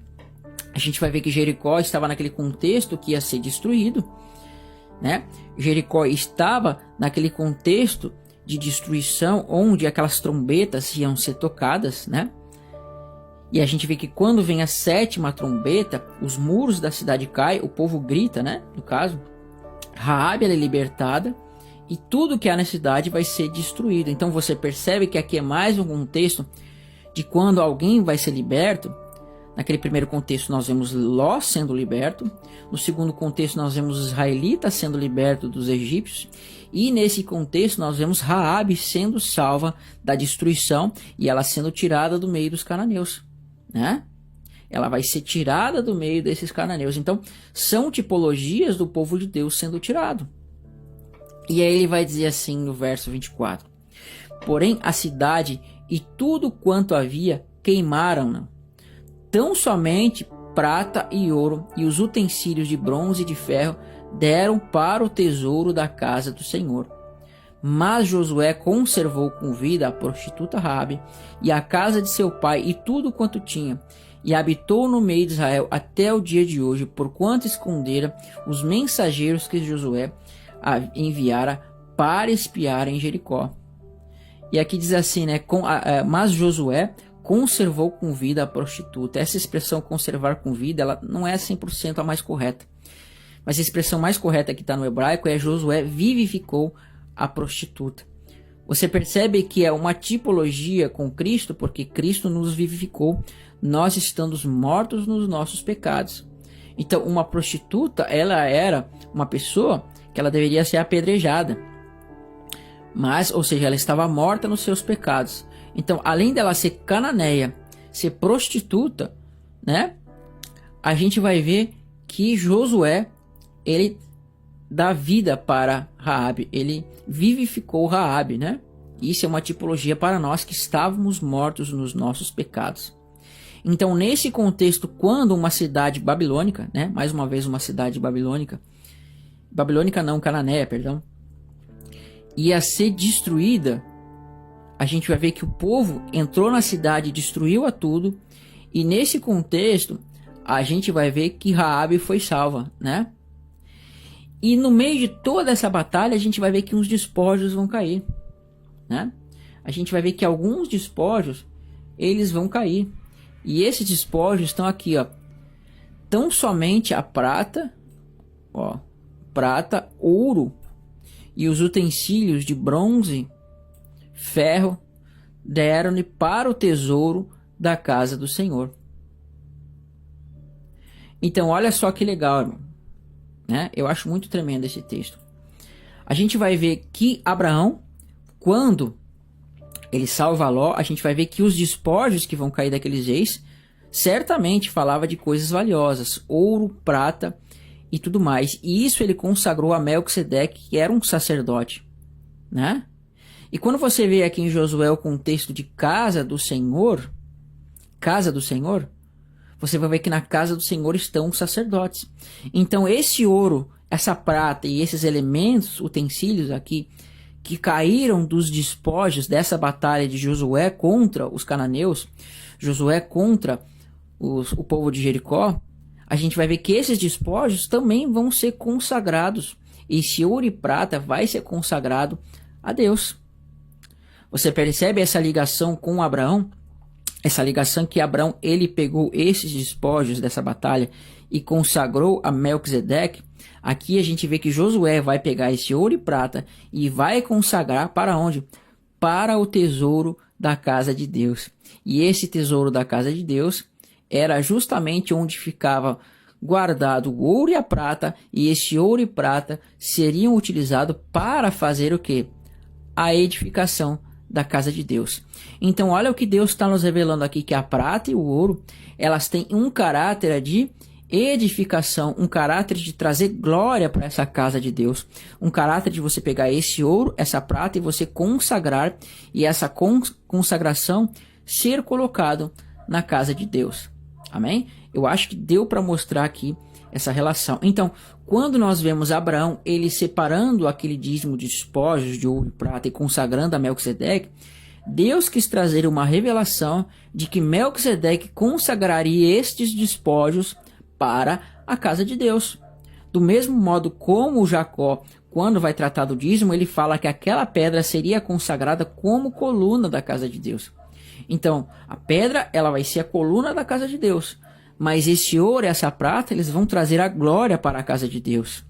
a gente vai ver que Jericó estava naquele contexto que ia ser destruído, né? Jericó estava naquele contexto de destruição, onde aquelas trombetas iam ser tocadas, né? E a gente vê que quando vem a 7ª trombeta, os muros da cidade caem, o povo grita, né? No caso, Raabe ela é libertada e tudo que há na cidade vai ser destruído. Então você percebe que aqui é mais um contexto de quando alguém vai ser liberto. Naquele primeiro contexto nós vemos Ló sendo liberto, no segundo contexto nós vemos os israelitas sendo libertos dos egípcios, e nesse contexto nós vemos Raabe sendo salva da destruição e ela sendo tirada do meio dos cananeus, né? Ela vai ser tirada do meio desses cananeus. Então são tipologias do povo de Deus sendo tirado. E aí ele vai dizer assim no verso 24: porém a cidade e tudo quanto havia queimaram-na, tão somente prata e ouro e os utensílios de bronze e de ferro deram para o tesouro da casa do Senhor. Mas Josué conservou com vida a prostituta Raabe e a casa de seu pai e tudo quanto tinha, e habitou no meio de Israel até o dia de hoje, porquanto escondera os mensageiros que Josué enviara para espiar em Jericó. E aqui diz assim, né? Mas Josué conservou com vida a prostituta. Essa expressão conservar com vida, ela não é 100% a mais correta. Mas a expressão mais correta que está no hebraico é Josué vivificou a prostituta. Você percebe que é uma tipologia com Cristo, porque Cristo nos vivificou, nós estamos mortos nos nossos pecados. Então, uma prostituta, ela era uma pessoa que ela deveria ser apedrejada. Mas, ou seja, ela estava morta nos seus pecados. Então, além dela ser cananeia, ser prostituta, né? A gente vai ver que Josué, ele dá vida para Raabe, ele vivificou Raabe, né? Isso é uma tipologia para nós que estávamos mortos nos nossos pecados. Então, nesse contexto, quando uma cidade babilônica, né, mais uma vez uma cidade babilônica não, cananeia, perdão, ia ser destruída, a gente vai ver que o povo entrou na cidade e destruiu a tudo, e nesse contexto, a gente vai ver que Raabe foi salva, né? E no meio de toda essa batalha, a gente vai ver que uns despojos vão cair, né? A gente vai ver que alguns despojos, eles vão cair. E esses despojos estão aqui, ó. Tão somente a prata, ó, prata, ouro e os utensílios de bronze, ferro, deram-lhe para o tesouro da casa do Senhor. Então, olha só que legal, irmão, né? Eu acho muito tremendo esse texto. A gente vai ver que Abraão, quando ele salva Ló, a gente vai ver que os despojos que vão cair daqueles reis certamente falava de coisas valiosas, ouro, prata e tudo mais. E isso ele consagrou a Melquisedeque, que era um sacerdote, né? E quando você vê aqui em Josué o contexto de casa do Senhor, você vai ver que na casa do Senhor estão os sacerdotes. Então esse ouro, essa prata e esses elementos, utensílios aqui, que caíram dos despojos dessa batalha de Josué contra os cananeus, Josué contra o povo de Jericó, a gente vai ver que esses despojos também vão ser consagrados. Esse ouro e prata vai ser consagrado a Deus. Você percebe essa ligação com Abraão? Essa ligação que Abraão, ele pegou esses despojos dessa batalha e consagrou a Melquisedeque. Aqui a gente vê que Josué vai pegar esse ouro e prata e vai consagrar para onde? Para o tesouro da casa de Deus. E esse tesouro da casa de Deus era justamente onde ficava guardado o ouro e a prata, e esse ouro e prata seriam utilizados para fazer o quê? A edificação da casa de Deus. Então olha o que Deus está nos revelando aqui, que a prata e o ouro, elas têm um caráter de edificação, um caráter de trazer glória para essa casa de Deus, um caráter de você pegar esse ouro, essa prata e você consagrar, e essa consagração ser colocado na casa de Deus. Amém? Eu acho que deu para mostrar aqui essa relação. Então, quando nós vemos Abraão, ele separando aquele dízimo de despojos de ouro e prata e consagrando a Melquisedeque, Deus quis trazer uma revelação de que Melquisedeque consagraria estes despojos para a casa de Deus. Do mesmo modo como Jacó, quando vai tratar do dízimo, ele fala que aquela pedra seria consagrada como coluna da casa de Deus. Então, a pedra, ela vai ser a coluna da casa de Deus. Mas esse ouro e essa prata, eles vão trazer a glória para a casa de Deus.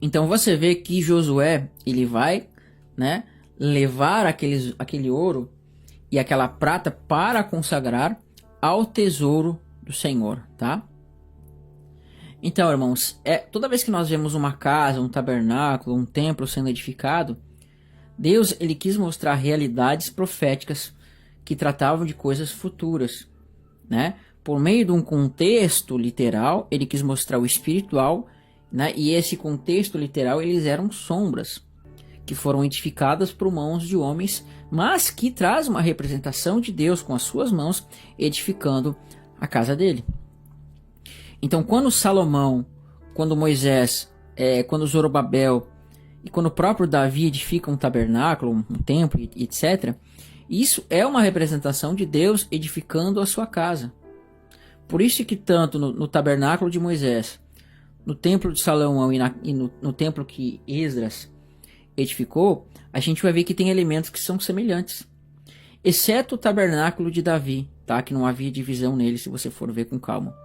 Então você vê que Josué, ele vai, né, levar aquele ouro e aquela prata para consagrar ao tesouro do Senhor, tá? Então, irmãos, toda vez que nós vemos uma casa, um tabernáculo, um templo sendo edificado, Deus, ele quis mostrar realidades proféticas que tratavam de coisas futuras, né? Por meio de um contexto literal, ele quis mostrar o espiritual, né? E esse contexto literal, eles eram sombras que foram edificadas por mãos de homens, mas que traz uma representação de Deus com as suas mãos edificando a casa dele. Então, quando Salomão, quando Moisés, quando Zorobabel e quando o próprio Davi edifica um tabernáculo, um templo, etc., isso é uma representação de Deus edificando a sua casa. Por isso que tanto no tabernáculo de Moisés, no templo de Salomão e no templo que Esdras edificou, a gente vai ver que tem elementos que são semelhantes. Exceto o tabernáculo de Davi, tá? Que não havia divisão nele, se você for ver com calma.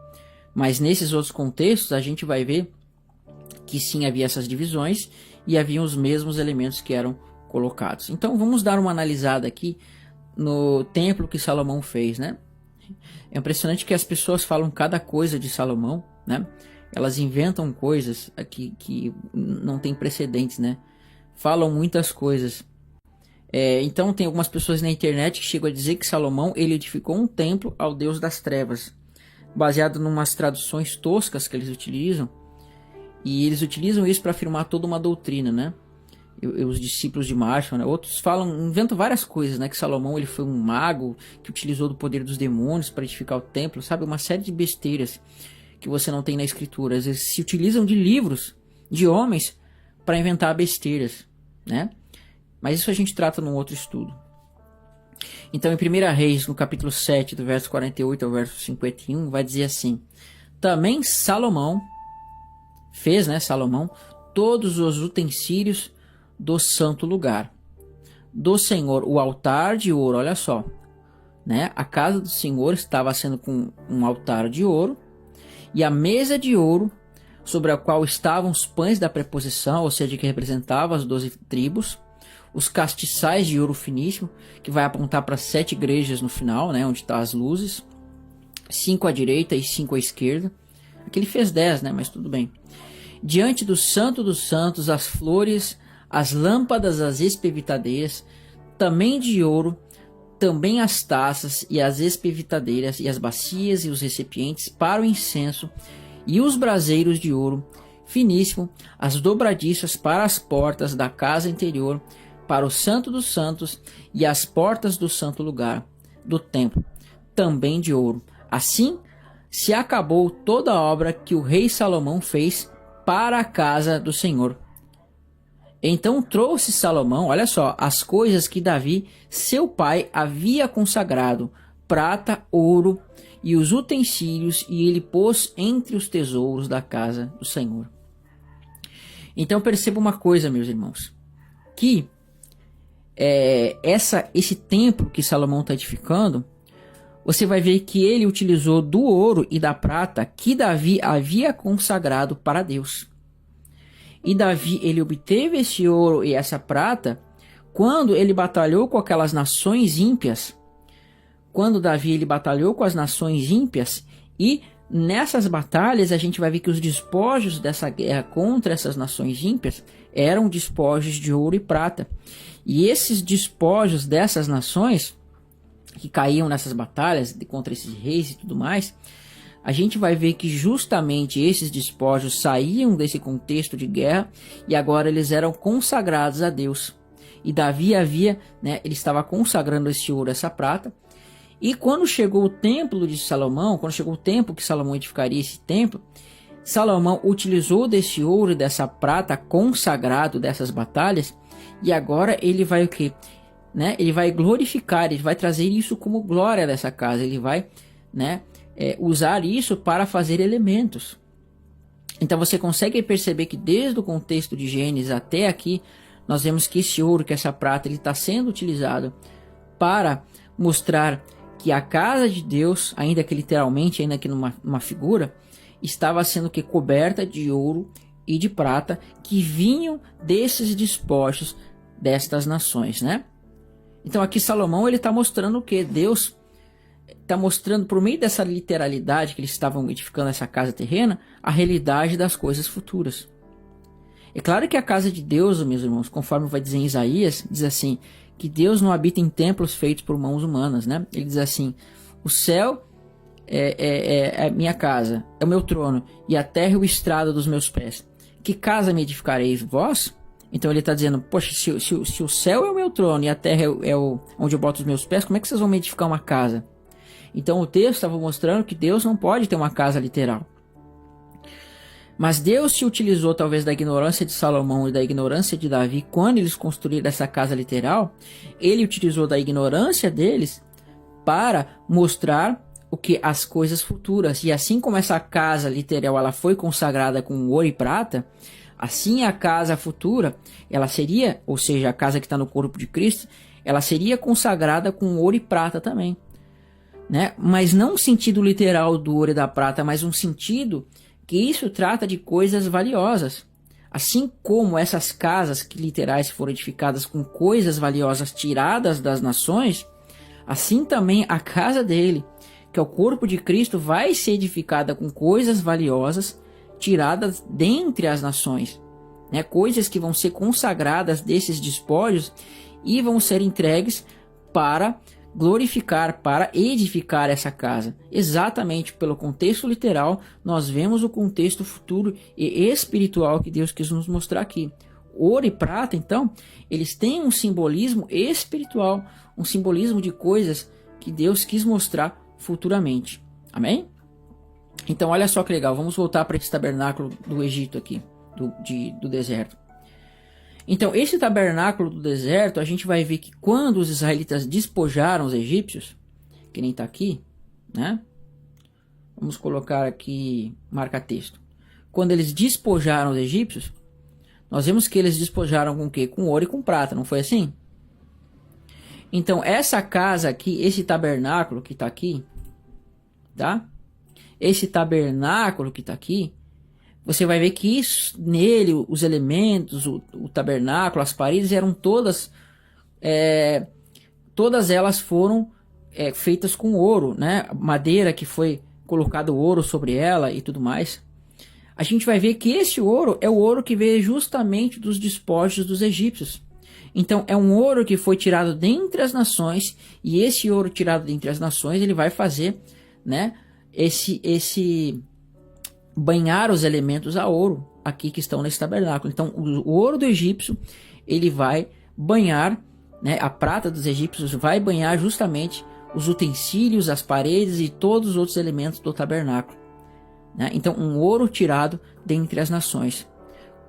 Mas nesses outros contextos, a gente vai ver que sim, havia essas divisões e haviam os mesmos elementos que eram colocados. Então vamos dar uma analisada aqui no templo que Salomão fez, né? É impressionante que as pessoas falam cada coisa de Salomão, né? Elas inventam coisas aqui que não tem precedentes, né? Falam muitas coisas. Então tem algumas pessoas na internet que chegam a dizer que Salomão ele edificou um templo ao Deus das trevas, baseado em umas traduções toscas que eles utilizam. E eles utilizam isso para afirmar toda uma doutrina, né? os discípulos de Marshall, né? Outros inventam várias coisas, né? Que Salomão ele foi um mago que utilizou do poder dos demônios para edificar o templo, sabe? Uma série de besteiras que você não tem na escritura. Às vezes se utilizam de livros de homens para inventar besteiras, né? Mas isso a gente trata num outro estudo. Então, em 1 Reis, no capítulo 7, do verso 48 ao verso 51, vai dizer assim: também Salomão fez, né, Salomão, todos os utensílios do santo lugar do Senhor, o altar de ouro. Olha só, né? A casa do Senhor estava sendo com um altar de ouro e a mesa de ouro sobre a qual estavam os pães da preposição, ou seja, que representava as 12 tribos, os castiçais de ouro finíssimo, que vai apontar para 7 igrejas no final, né, onde estão as luzes, 5 à direita e 5 à esquerda. Aqui ele fez 10, né, mas tudo bem. Diante do Santo dos Santos, as flores, as lâmpadas, as espevitadeiras, também de ouro, também as taças e as espevitadeiras e as bacias e os recipientes para o incenso e os braseiros de ouro finíssimo, as dobradiças para as portas da casa interior, para o Santo dos Santos e as portas do santo lugar do templo, também de ouro. Assim se acabou toda a obra que o rei Salomão fez para a casa do Senhor. Então trouxe Salomão, olha só, as coisas que Davi, seu pai, havia consagrado, prata, ouro e os utensílios, e ele pôs entre os tesouros da casa do Senhor. Então perceba uma coisa, meus irmãos, que esse templo que Salomão está edificando, você vai ver que ele utilizou do ouro e da prata que Davi havia consagrado para Deus. E Davi, ele obteve esse ouro e essa prata quando ele batalhou com aquelas nações ímpias. Quando Davi ele batalhou com as nações ímpias, e nessas batalhas a gente vai ver que os despojos dessa guerra contra essas nações ímpias eram despojos de ouro e prata. E esses despojos dessas nações que caíam nessas batalhas contra esses reis e tudo mais, a gente vai ver que justamente esses despojos saíam desse contexto de guerra e agora eles eram consagrados a Deus. E Davi ele estava consagrando esse ouro, essa prata. E quando chegou o templo de Salomão, quando chegou o tempo que Salomão edificaria esse templo, Salomão utilizou desse ouro e dessa prata consagrado dessas batalhas, e agora ele vai o quê? Ele vai glorificar, ele vai trazer isso como glória dessa casa, ele vai usar isso para fazer elementos. Então você consegue perceber que desde o contexto de Gênesis até aqui, nós vemos que esse ouro, que essa prata, ele está sendo utilizado para mostrar que a casa de Deus, ainda que literalmente, ainda que numa figura, estava sendo coberta de ouro e de prata que vinham desses despojos destas nações, né? Então aqui Salomão ele está mostrando o que? Deus está mostrando, por meio dessa literalidade que eles estavam edificando essa casa terrena, a realidade das coisas futuras. É claro que a casa de Deus, meus irmãos, conforme vai dizer em Isaías, diz assim, que Deus não habita em templos feitos por mãos humanas, né? Ele diz assim, o céu é minha casa, é o meu trono, e a terra é o estrado dos meus pés. Que casa me edificareis vós? Então ele está dizendo, poxa, se o céu é o meu trono e a terra onde eu boto os meus pés, como é que vocês vão me edificar uma casa? Então o texto estava mostrando que Deus não pode ter uma casa literal. Mas Deus se utilizou talvez da ignorância de Salomão e da ignorância de Davi quando eles construíram essa casa literal. Ele utilizou da ignorância deles para mostrar o que as coisas futuras. E assim como essa casa literal ela foi consagrada com ouro e prata, assim a casa futura, ela seria, ou seja, a casa que está no corpo de Cristo, ela seria consagrada com ouro e prata também, né? Mas não um sentido literal do ouro e da prata, mas um sentido que isso trata de coisas valiosas. Assim como essas casas que literais foram edificadas com coisas valiosas tiradas das nações, assim também a casa dele, que é o corpo de Cristo, vai ser edificada com coisas valiosas tiradas dentre as nações, né? Coisas que vão ser consagradas desses despojos e vão ser entregues para glorificar, para edificar essa casa. Exatamente pelo contexto literal, nós vemos o contexto futuro e espiritual que Deus quis nos mostrar aqui. Ouro e prata, então, eles têm um simbolismo espiritual, um simbolismo de coisas que Deus quis mostrar futuramente. Amém? Então, olha só que legal. Vamos voltar para esse tabernáculo do Egito aqui, do deserto. Então, esse tabernáculo do deserto, a gente vai ver que quando os israelitas despojaram os egípcios, que nem está aqui, né? Vamos colocar aqui, marca texto. Quando eles despojaram os egípcios, nós vemos que eles despojaram com o quê? Com ouro e com prata, não foi assim? Então, essa casa aqui, esse tabernáculo que está aqui, tá? Esse tabernáculo que está aqui, você vai ver que nele, os elementos, o tabernáculo, as paredes eram todas elas foram feitas com ouro, né? Madeira que foi colocado ouro sobre ela e tudo mais. A gente vai ver que esse ouro é o ouro que veio justamente dos despojos dos egípcios. Então, é um ouro que foi tirado dentre as nações, e esse ouro tirado dentre as nações, ele vai fazer, né, esse banhar os elementos a ouro aqui que estão nesse tabernáculo. Então, o ouro do egípcio, ele vai banhar, né, a prata dos egípcios vai banhar justamente os utensílios, as paredes e todos os outros elementos do tabernáculo, né? Então, um ouro tirado dentre as nações.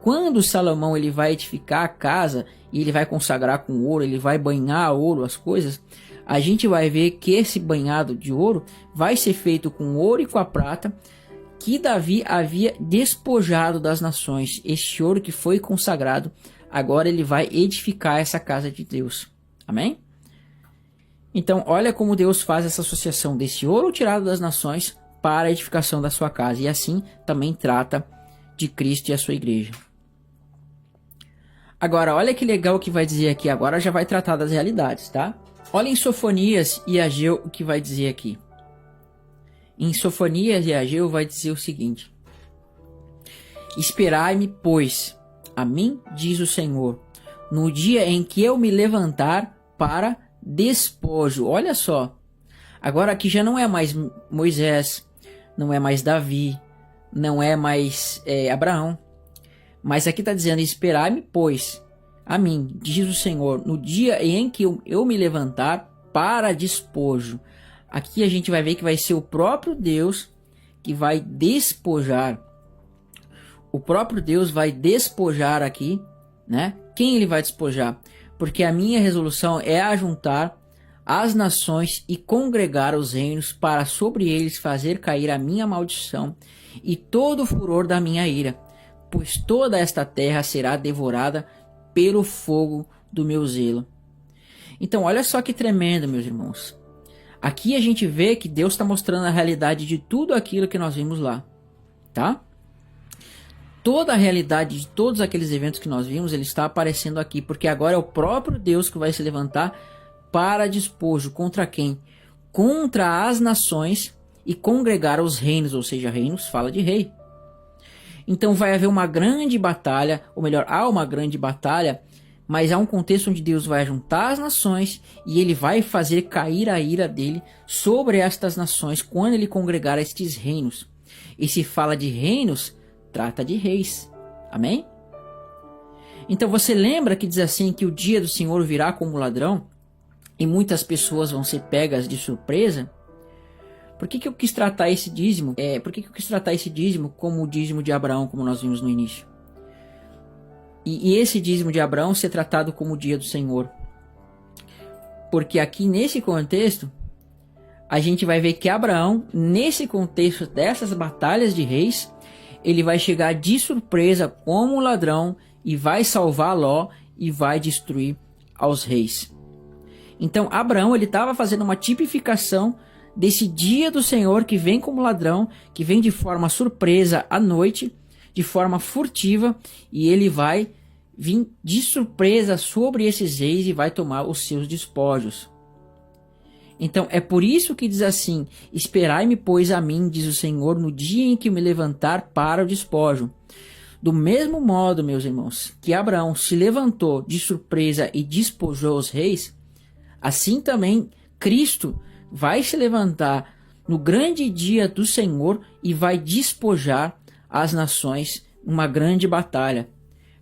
Quando Salomão ele vai edificar a casa e ele vai consagrar com ouro, ele vai banhar a ouro as coisas, a gente vai ver que esse banhado de ouro vai ser feito com ouro e com a prata que Davi havia despojado das nações. Este ouro que foi consagrado, agora ele vai edificar essa casa de Deus. Amém? Então, olha como Deus faz essa associação desse ouro tirado das nações para a edificação da sua casa. E assim também trata de Cristo e a sua igreja. Agora, olha que legal que vai dizer aqui. Agora já vai tratar das realidades, tá? Olha em Sofonias e Ageu o que vai dizer aqui. Em Sofonias e Ageu vai dizer o seguinte: Esperai-me, pois, a mim, diz o Senhor, no dia em que eu me levantar para despojo. Olha só. Agora aqui já não é mais Moisés, não é mais Davi, não é mais Abraão. Mas aqui está dizendo: esperai-me, pois, a mim, diz o Senhor, no dia em que eu me levantar para despojo. Aqui a gente vai ver que vai ser o próprio Deus que vai despojar. O próprio Deus vai despojar aqui, né? Quem ele vai despojar? Porque a minha resolução é ajuntar as nações e congregar os reinos para sobre eles fazer cair a minha maldição e todo o furor da minha ira, pois toda esta terra será devorada pelo fogo do meu zelo. Então, olha só que tremendo, meus irmãos. Aqui a gente vê que Deus está mostrando a realidade de tudo aquilo que nós vimos lá, tá? Toda a realidade de todos aqueles eventos que nós vimos, ele está aparecendo aqui, porque agora é o próprio Deus que vai se levantar para despojo. Contra quem? Contra as nações e congregar os reinos, ou seja, reinos fala de rei. Então vai haver uma grande batalha, ou melhor, há uma grande batalha, mas há um contexto onde Deus vai juntar as nações e ele vai fazer cair a ira dele sobre estas nações quando ele congregar estes reinos. E se fala de reinos, trata de reis. Amém? Então você lembra que diz assim que o dia do Senhor virá como ladrão e muitas pessoas vão ser pegas de surpresa? Por que eu quis tratar esse dízimo? Por que eu quis tratar esse dízimo como o dízimo de Abraão, como nós vimos no início? E esse dízimo de Abraão ser tratado como o dia do Senhor? Porque aqui nesse contexto, a gente vai ver que Abraão, nesse contexto dessas batalhas de reis, ele vai chegar de surpresa como um ladrão e vai salvar Ló e vai destruir aos reis. Então Abraão ele estava fazendo uma tipificação desse dia do Senhor que vem como ladrão, que vem de forma surpresa à noite, de forma furtiva, e ele vai vir de surpresa sobre esses reis e vai tomar os seus despojos. Então é por isso que diz assim: esperai-me, pois, a mim, diz o Senhor, no dia em que eu me levantar para o despojo. Do mesmo modo, meus irmãos, que Abraão se levantou de surpresa e despojou os reis, assim também Cristo vai se levantar no grande dia do Senhor e vai despojar as nações numa grande batalha.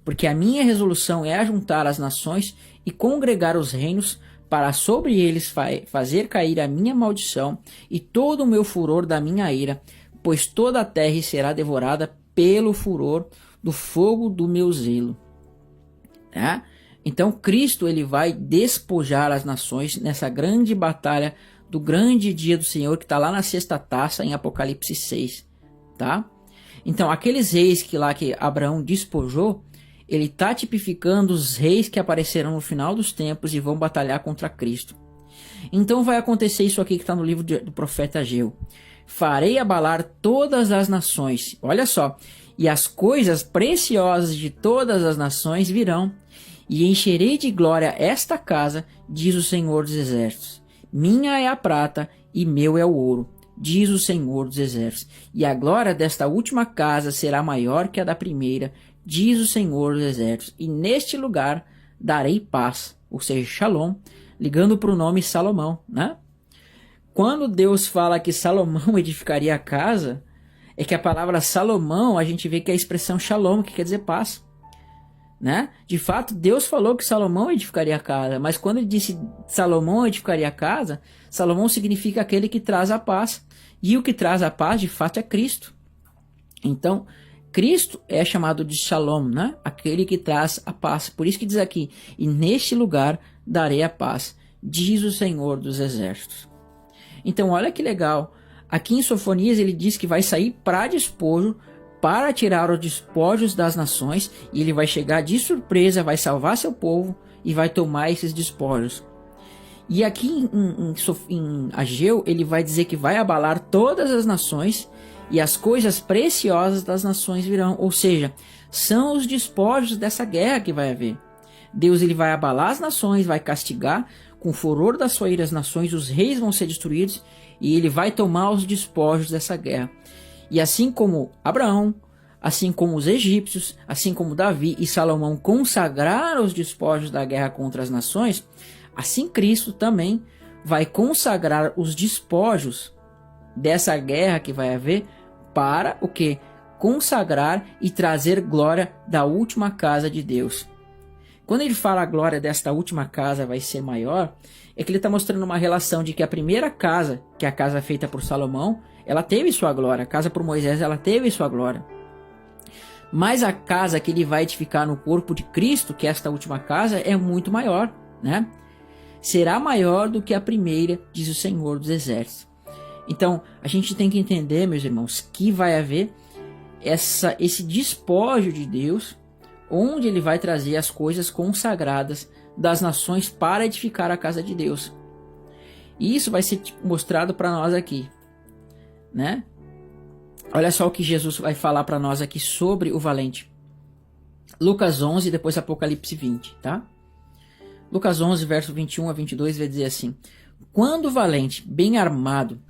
porque a minha resolução é ajuntar as nações e congregar os reinos, para sobre eles fazer cair a minha maldição e todo o meu furor da minha ira, pois toda a terra será devorada pelo furor do fogo do meu zelo. Tá? Então Cristo ele vai despojar as nações nessa grande batalha do grande dia do Senhor, que está lá na sexta taça em Apocalipse 6. Tá? Então aqueles reis que Abraão despojou, ele está tipificando os reis que aparecerão no final dos tempos e vão batalhar contra Cristo. Então vai acontecer isso aqui que está no livro do profeta Ageu. Farei abalar todas as nações. Olha só. E as coisas preciosas de todas as nações virão. E encherei de glória esta casa, diz o Senhor dos Exércitos. Minha é a prata e meu é o ouro, diz o Senhor dos Exércitos. E a glória desta última casa será maior que a da primeira, diz o Senhor dos Exércitos, e neste lugar darei paz, ou seja, Shalom, ligando para o nome Salomão, né? Quando Deus fala que Salomão edificaria a casa, é que a palavra Salomão, a gente vê que é a expressão Shalom, que quer dizer paz, né? De fato, Deus falou que Salomão edificaria a casa, mas quando ele disse Salomão edificaria a casa, Salomão significa aquele que traz a paz, e o que traz a paz, de fato, é Cristo. Então, Cristo é chamado de Shalom, né? Aquele que traz a paz. Por isso que diz aqui, e neste lugar darei a paz, diz o Senhor dos Exércitos. Então olha que legal, aqui em Sofonias ele diz que vai sair para despojo, para tirar os despojos das nações, e ele vai chegar de surpresa, vai salvar seu povo e vai tomar esses despojos. E aqui em Ageu ele vai dizer que vai abalar todas as nações, e as coisas preciosas das nações virão, ou seja, são os despojos dessa guerra que vai haver. Deus ele vai abalar as nações, vai castigar com o furor da sua ira as nações, os reis vão ser destruídos e ele vai tomar os despojos dessa guerra. E assim como Abraão, assim como os egípcios, assim como Davi e Salomão consagraram os despojos da guerra contra as nações, assim Cristo também vai consagrar os despojos dessa guerra que vai haver para o que? Consagrar e trazer glória da última casa de Deus. Quando ele fala a glória desta última casa vai ser maior, é que ele está mostrando uma relação de que a primeira casa, que é a casa feita por Salomão, ela teve sua glória. A casa por Moisés, ela teve sua glória. Mas a casa que ele vai edificar no corpo de Cristo, que é esta última casa, é muito maior, né? Será maior do que a primeira, diz o Senhor dos Exércitos. Então, a gente tem que entender, meus irmãos, que vai haver esse despojo de Deus, onde ele vai trazer as coisas consagradas das nações para edificar a casa de Deus. E isso vai ser mostrado para nós aqui, né? Olha só o que Jesus vai falar para nós aqui sobre o valente. Lucas 11, depois Apocalipse 20, tá? Lucas 11, verso 21 a 22 vai dizer assim: quando o valente, bem armado,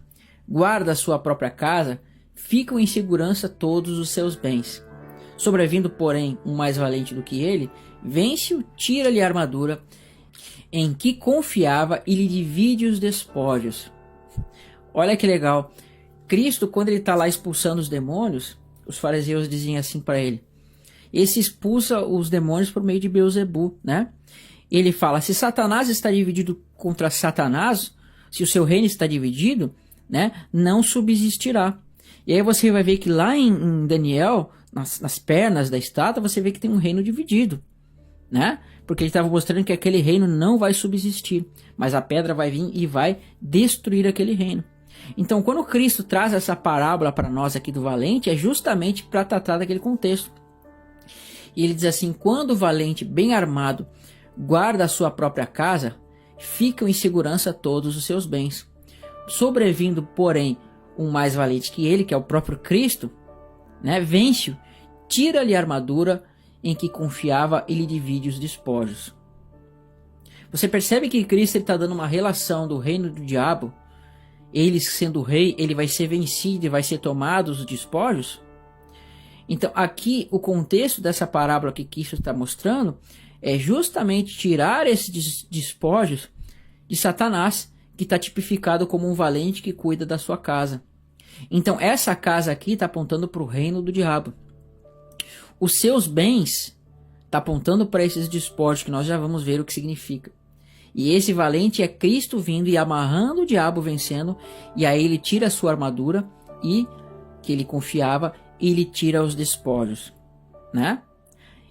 guarda a sua própria casa, ficam em segurança todos os seus bens. Sobrevindo, porém, um mais valente do que ele, vence-o, tira-lhe a armadura em que confiava e lhe divide os despojos. Olha que legal. Cristo, quando ele está lá expulsando os demônios, os fariseus diziam assim para ele. Esse expulsa os demônios por meio de Beelzebu, né? Ele fala, se Satanás está dividido contra Satanás, se o seu reino está dividido, né, não subsistirá. E aí você vai ver que lá em Daniel, nas pernas da estátua, você vê que tem um reino dividido, né? Porque ele estava mostrando que aquele reino não vai subsistir, mas a pedra vai vir e vai destruir aquele reino. Então, quando Cristo traz essa parábola para nós aqui do valente, é justamente para tratar daquele contexto. E ele diz assim, quando o valente, bem armado, guarda a sua própria casa, ficam em segurança todos os seus bens. Sobrevindo, porém, um mais valente que ele, que é o próprio Cristo, né, vence-o, tira-lhe a armadura em que confiava e lhe divide os despojos. Você percebe que Cristo está dando uma relação do reino do diabo, ele sendo rei, ele vai ser vencido e vai ser tomado os despojos? Então aqui o contexto dessa parábola que Cristo está mostrando é justamente tirar esses despojos de Satanás, que está tipificado como um valente que cuida da sua casa. Então essa casa aqui está apontando para o reino do diabo. Os seus bens, está apontando para esses despojos que nós já vamos ver o que significa. E esse valente é Cristo vindo e amarrando o diabo, vencendo, e aí ele tira a sua armadura e que ele confiava e ele tira os despojos, né?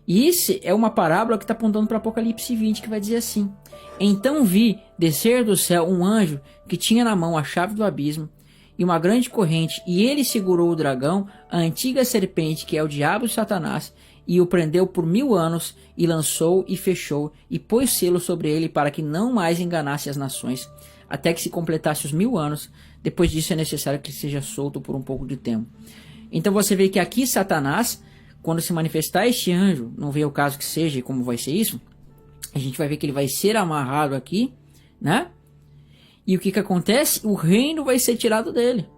E isso é uma parábola que está apontando para Apocalipse 20, que vai dizer assim: então vi descer do céu um anjo que tinha na mão a chave do abismo e uma grande corrente, e ele segurou o dragão, a antiga serpente, que é o diabo e Satanás, e o prendeu por 1000 anos, e lançou e fechou, e pôs selo sobre ele, para que não mais enganasse as nações, até que se completasse os 1000 anos. Depois disso é necessário que ele seja solto por um pouco de tempo. Então você vê que aqui Satanás, quando se manifestar este anjo, não vê o caso que seja e como vai ser isso, a gente vai ver que ele vai ser amarrado aqui, né? E o que acontece? O reino vai ser tirado dele,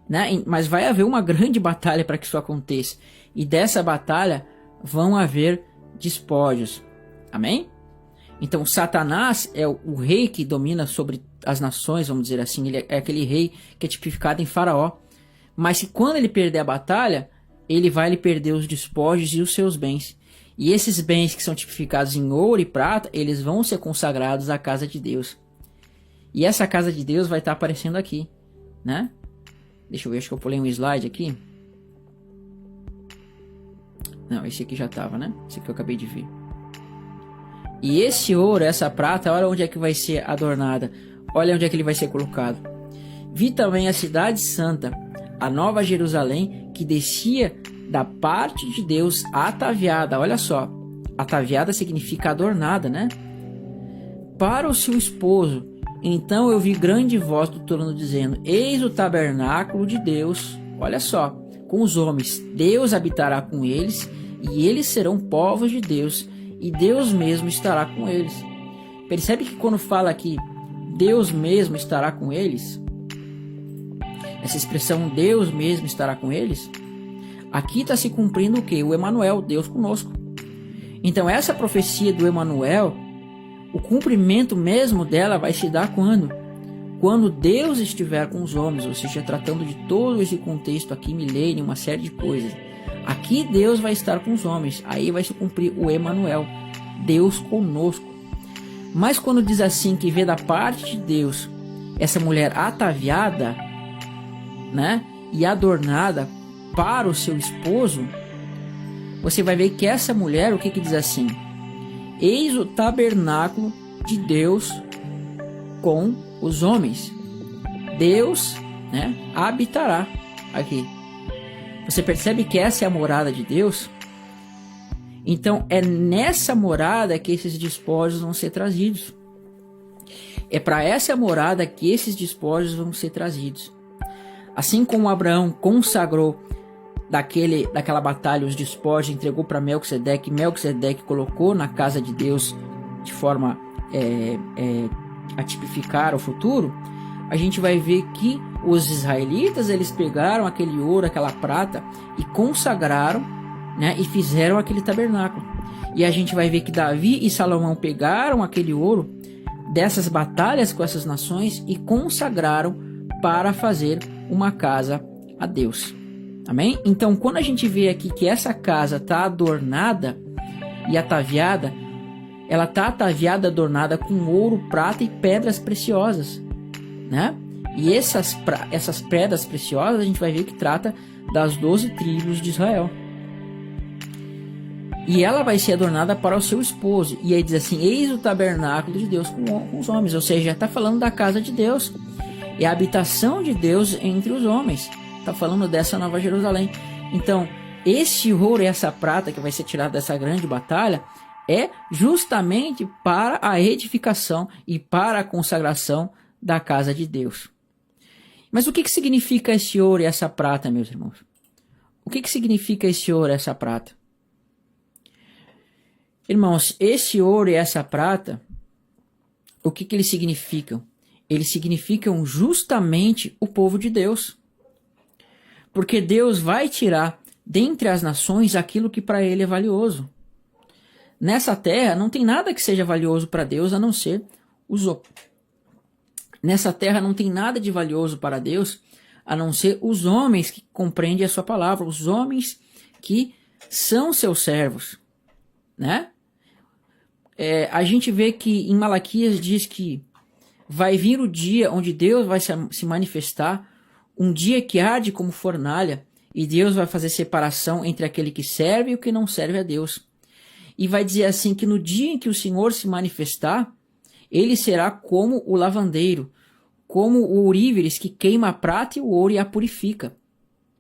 né? Mas vai haver uma grande batalha para que isso aconteça. E dessa batalha vão haver despojos. Amém? Então Satanás é o rei que domina sobre as nações, vamos dizer assim. Ele é aquele rei que é tipificado em Faraó. Mas que quando ele perder a batalha, ele vai lhe perder os despojos e os seus bens. E esses bens que são tipificados em ouro e prata, eles vão ser consagrados à casa de Deus. E essa casa de Deus vai estar aparecendo aqui, né? Deixa eu ver, acho que eu pulei um slide aqui. Não, esse aqui já estava, né? Esse aqui eu acabei de ver. E esse ouro, essa prata, olha onde é que vai ser adornada. Olha onde é que ele vai ser colocado. Vi também a cidade santa, a nova Jerusalém, que descia da parte de Deus ataviada. Olha só, ataviada significa adornada, né? Para o seu esposo. Então eu vi grande voz do trono dizendo: eis o tabernáculo de Deus. Olha só, com os homens. Deus habitará com eles, e eles serão povos de Deus, e Deus mesmo estará com eles. Percebe que quando fala aqui Deus mesmo estará com eles, essa expressão Deus mesmo estará com eles, aqui está se cumprindo o que? O Emanuel, Deus conosco. Então essa profecia do Emanuel, o cumprimento mesmo dela vai se dar quando? Quando Deus estiver com os homens, ou seja, tratando de todo esse contexto aqui, milênio, uma série de coisas. Aqui Deus vai estar com os homens, aí vai se cumprir o Emanuel, Deus conosco. Mas quando diz assim que vê da parte de Deus essa mulher ataviada, né, e adornada para o seu esposo, você vai ver que essa mulher, o que diz assim? Eis o tabernáculo de Deus com os homens. Deus, né, habitará aqui. Você percebe que essa é a morada de Deus? Então é nessa morada que esses despojos vão ser trazidos. É para essa morada que esses despojos vão ser trazidos. Assim como Abraão consagrou daquela batalha os despojos, entregou para Melquisedeque, Melquisedeque colocou na casa de Deus de forma a tipificar o futuro, a gente vai ver que os israelitas, eles pegaram aquele ouro, aquela prata e consagraram, né, e fizeram aquele tabernáculo. E a gente vai ver que Davi e Salomão pegaram aquele ouro dessas batalhas com essas nações e consagraram para fazer uma casa a Deus. Amém? Então, quando a gente vê aqui que essa casa está adornada e ataviada, ela está ataviada, adornada com ouro, prata e pedras preciosas, né? E essas pedras preciosas a gente vai ver que trata das 12 tribos de Israel. E ela vai ser adornada para o seu esposo. E aí diz assim: eis o tabernáculo de Deus com os homens. Ou seja, está falando da casa de Deus. É a habitação de Deus entre os homens. Está falando dessa nova Jerusalém. Então, esse ouro e essa prata que vai ser tirado dessa grande batalha é justamente para a edificação e para a consagração da casa de Deus. Mas o que significa esse ouro e essa prata, meus irmãos? O que significa esse ouro e essa prata? Irmãos, esse ouro e essa prata, o que eles significam? Eles significam justamente o povo de Deus. Porque Deus vai tirar dentre as nações aquilo que para ele é valioso. Nessa terra não tem nada que seja valioso para Deus a não ser os homens. Nessa terra não tem nada de valioso para Deus a não ser os homens que compreendem a sua palavra, os homens que são seus servos. né? A gente vê que em Malaquias diz que vai vir o dia onde Deus vai se manifestar, um dia que arde como fornalha, e Deus vai fazer separação entre aquele que serve e o que não serve a Deus. E vai dizer assim que no dia em que o Senhor se manifestar, ele será como o lavandeiro, como o ourives que queima a prata e o ouro e a purifica,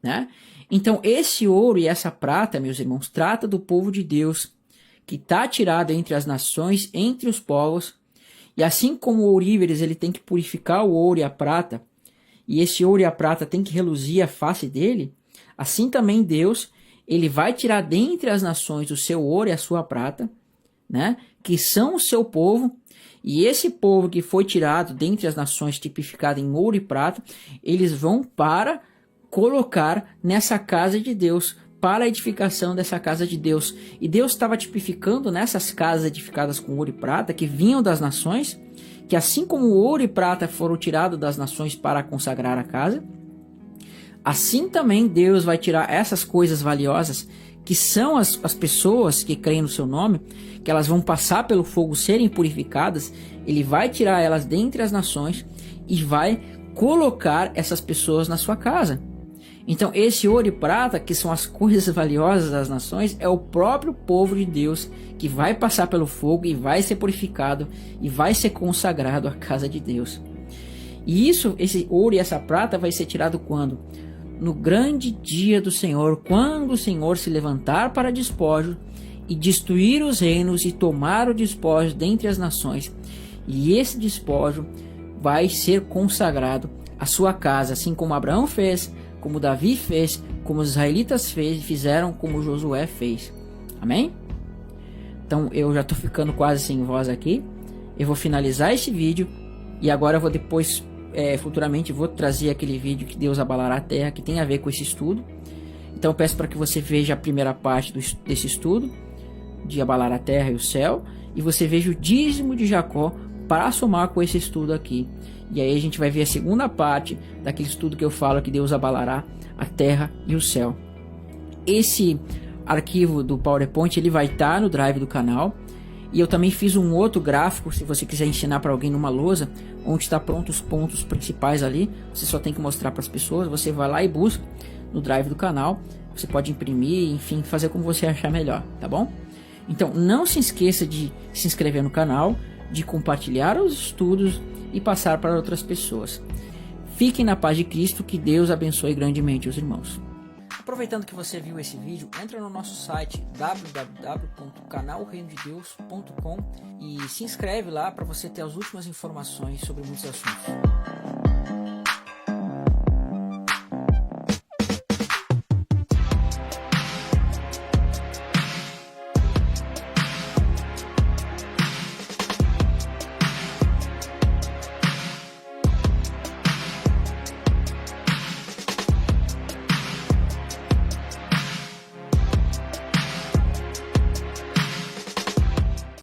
né? Então esse ouro e essa prata, meus irmãos, trata do povo de Deus, que está tirado entre as nações, entre os povos, e assim como o ourives ele tem que purificar o ouro e a prata, e esse ouro e a prata tem que reluzir a face dele, assim também Deus, ele vai tirar dentre as nações o seu ouro e a sua prata, né, que são o seu povo, e esse povo que foi tirado dentre as nações, tipificado em ouro e prata, eles vão para colocar nessa casa de Deus, para a edificação dessa casa de Deus. E Deus estava tipificando nessas casas edificadas com ouro e prata, que vinham das nações, que assim como o ouro e prata foram tirados das nações para consagrar a casa, assim também Deus vai tirar essas coisas valiosas, que são as pessoas que creem no seu nome, que elas vão passar pelo fogo, serem purificadas, ele vai tirar elas dentre as nações e vai colocar essas pessoas na sua casa. Então esse ouro e prata, que são as coisas valiosas das nações, é o próprio povo de Deus que vai passar pelo fogo e vai ser purificado e vai ser consagrado à casa de Deus. E isso, esse ouro e essa prata vai ser tirado quando? No grande dia do Senhor, quando o Senhor se levantar para despojo e destruir os reinos e tomar o despojo dentre as nações. E esse despojo vai ser consagrado à sua casa, assim como Abraão fez, como Davi fez, como os israelitas fizeram, como Josué fez. Amém? Então eu já estou ficando quase sem voz aqui. Eu vou finalizar esse vídeo e agora eu vou depois, futuramente, vou trazer aquele vídeo que Deus abalará a terra, que tem a ver com esse estudo. Então eu peço para que você veja a primeira parte desse estudo, de abalar a terra e o céu, e você veja o dízimo de Jacó para somar com esse estudo aqui. E aí a gente vai ver a segunda parte daquele estudo que eu falo que Deus abalará a terra e o céu. Esse arquivo do PowerPoint ele vai estar no drive do canal. E eu também fiz um outro gráfico, se você quiser ensinar para alguém numa lousa, onde está pronto os pontos principais ali. Você só tem que mostrar para as pessoas, você vai lá e busca no drive do canal. Você pode imprimir, enfim, fazer como você achar melhor, tá bom? Então não se esqueça de se inscrever no canal, de compartilhar os estudos e passar para outras pessoas. Fiquem na paz de Cristo, que Deus abençoe grandemente os irmãos. Aproveitando que você viu esse vídeo, entra no nosso site www.canalreinodedeus.com e se inscreve lá para você ter as últimas informações sobre muitos assuntos.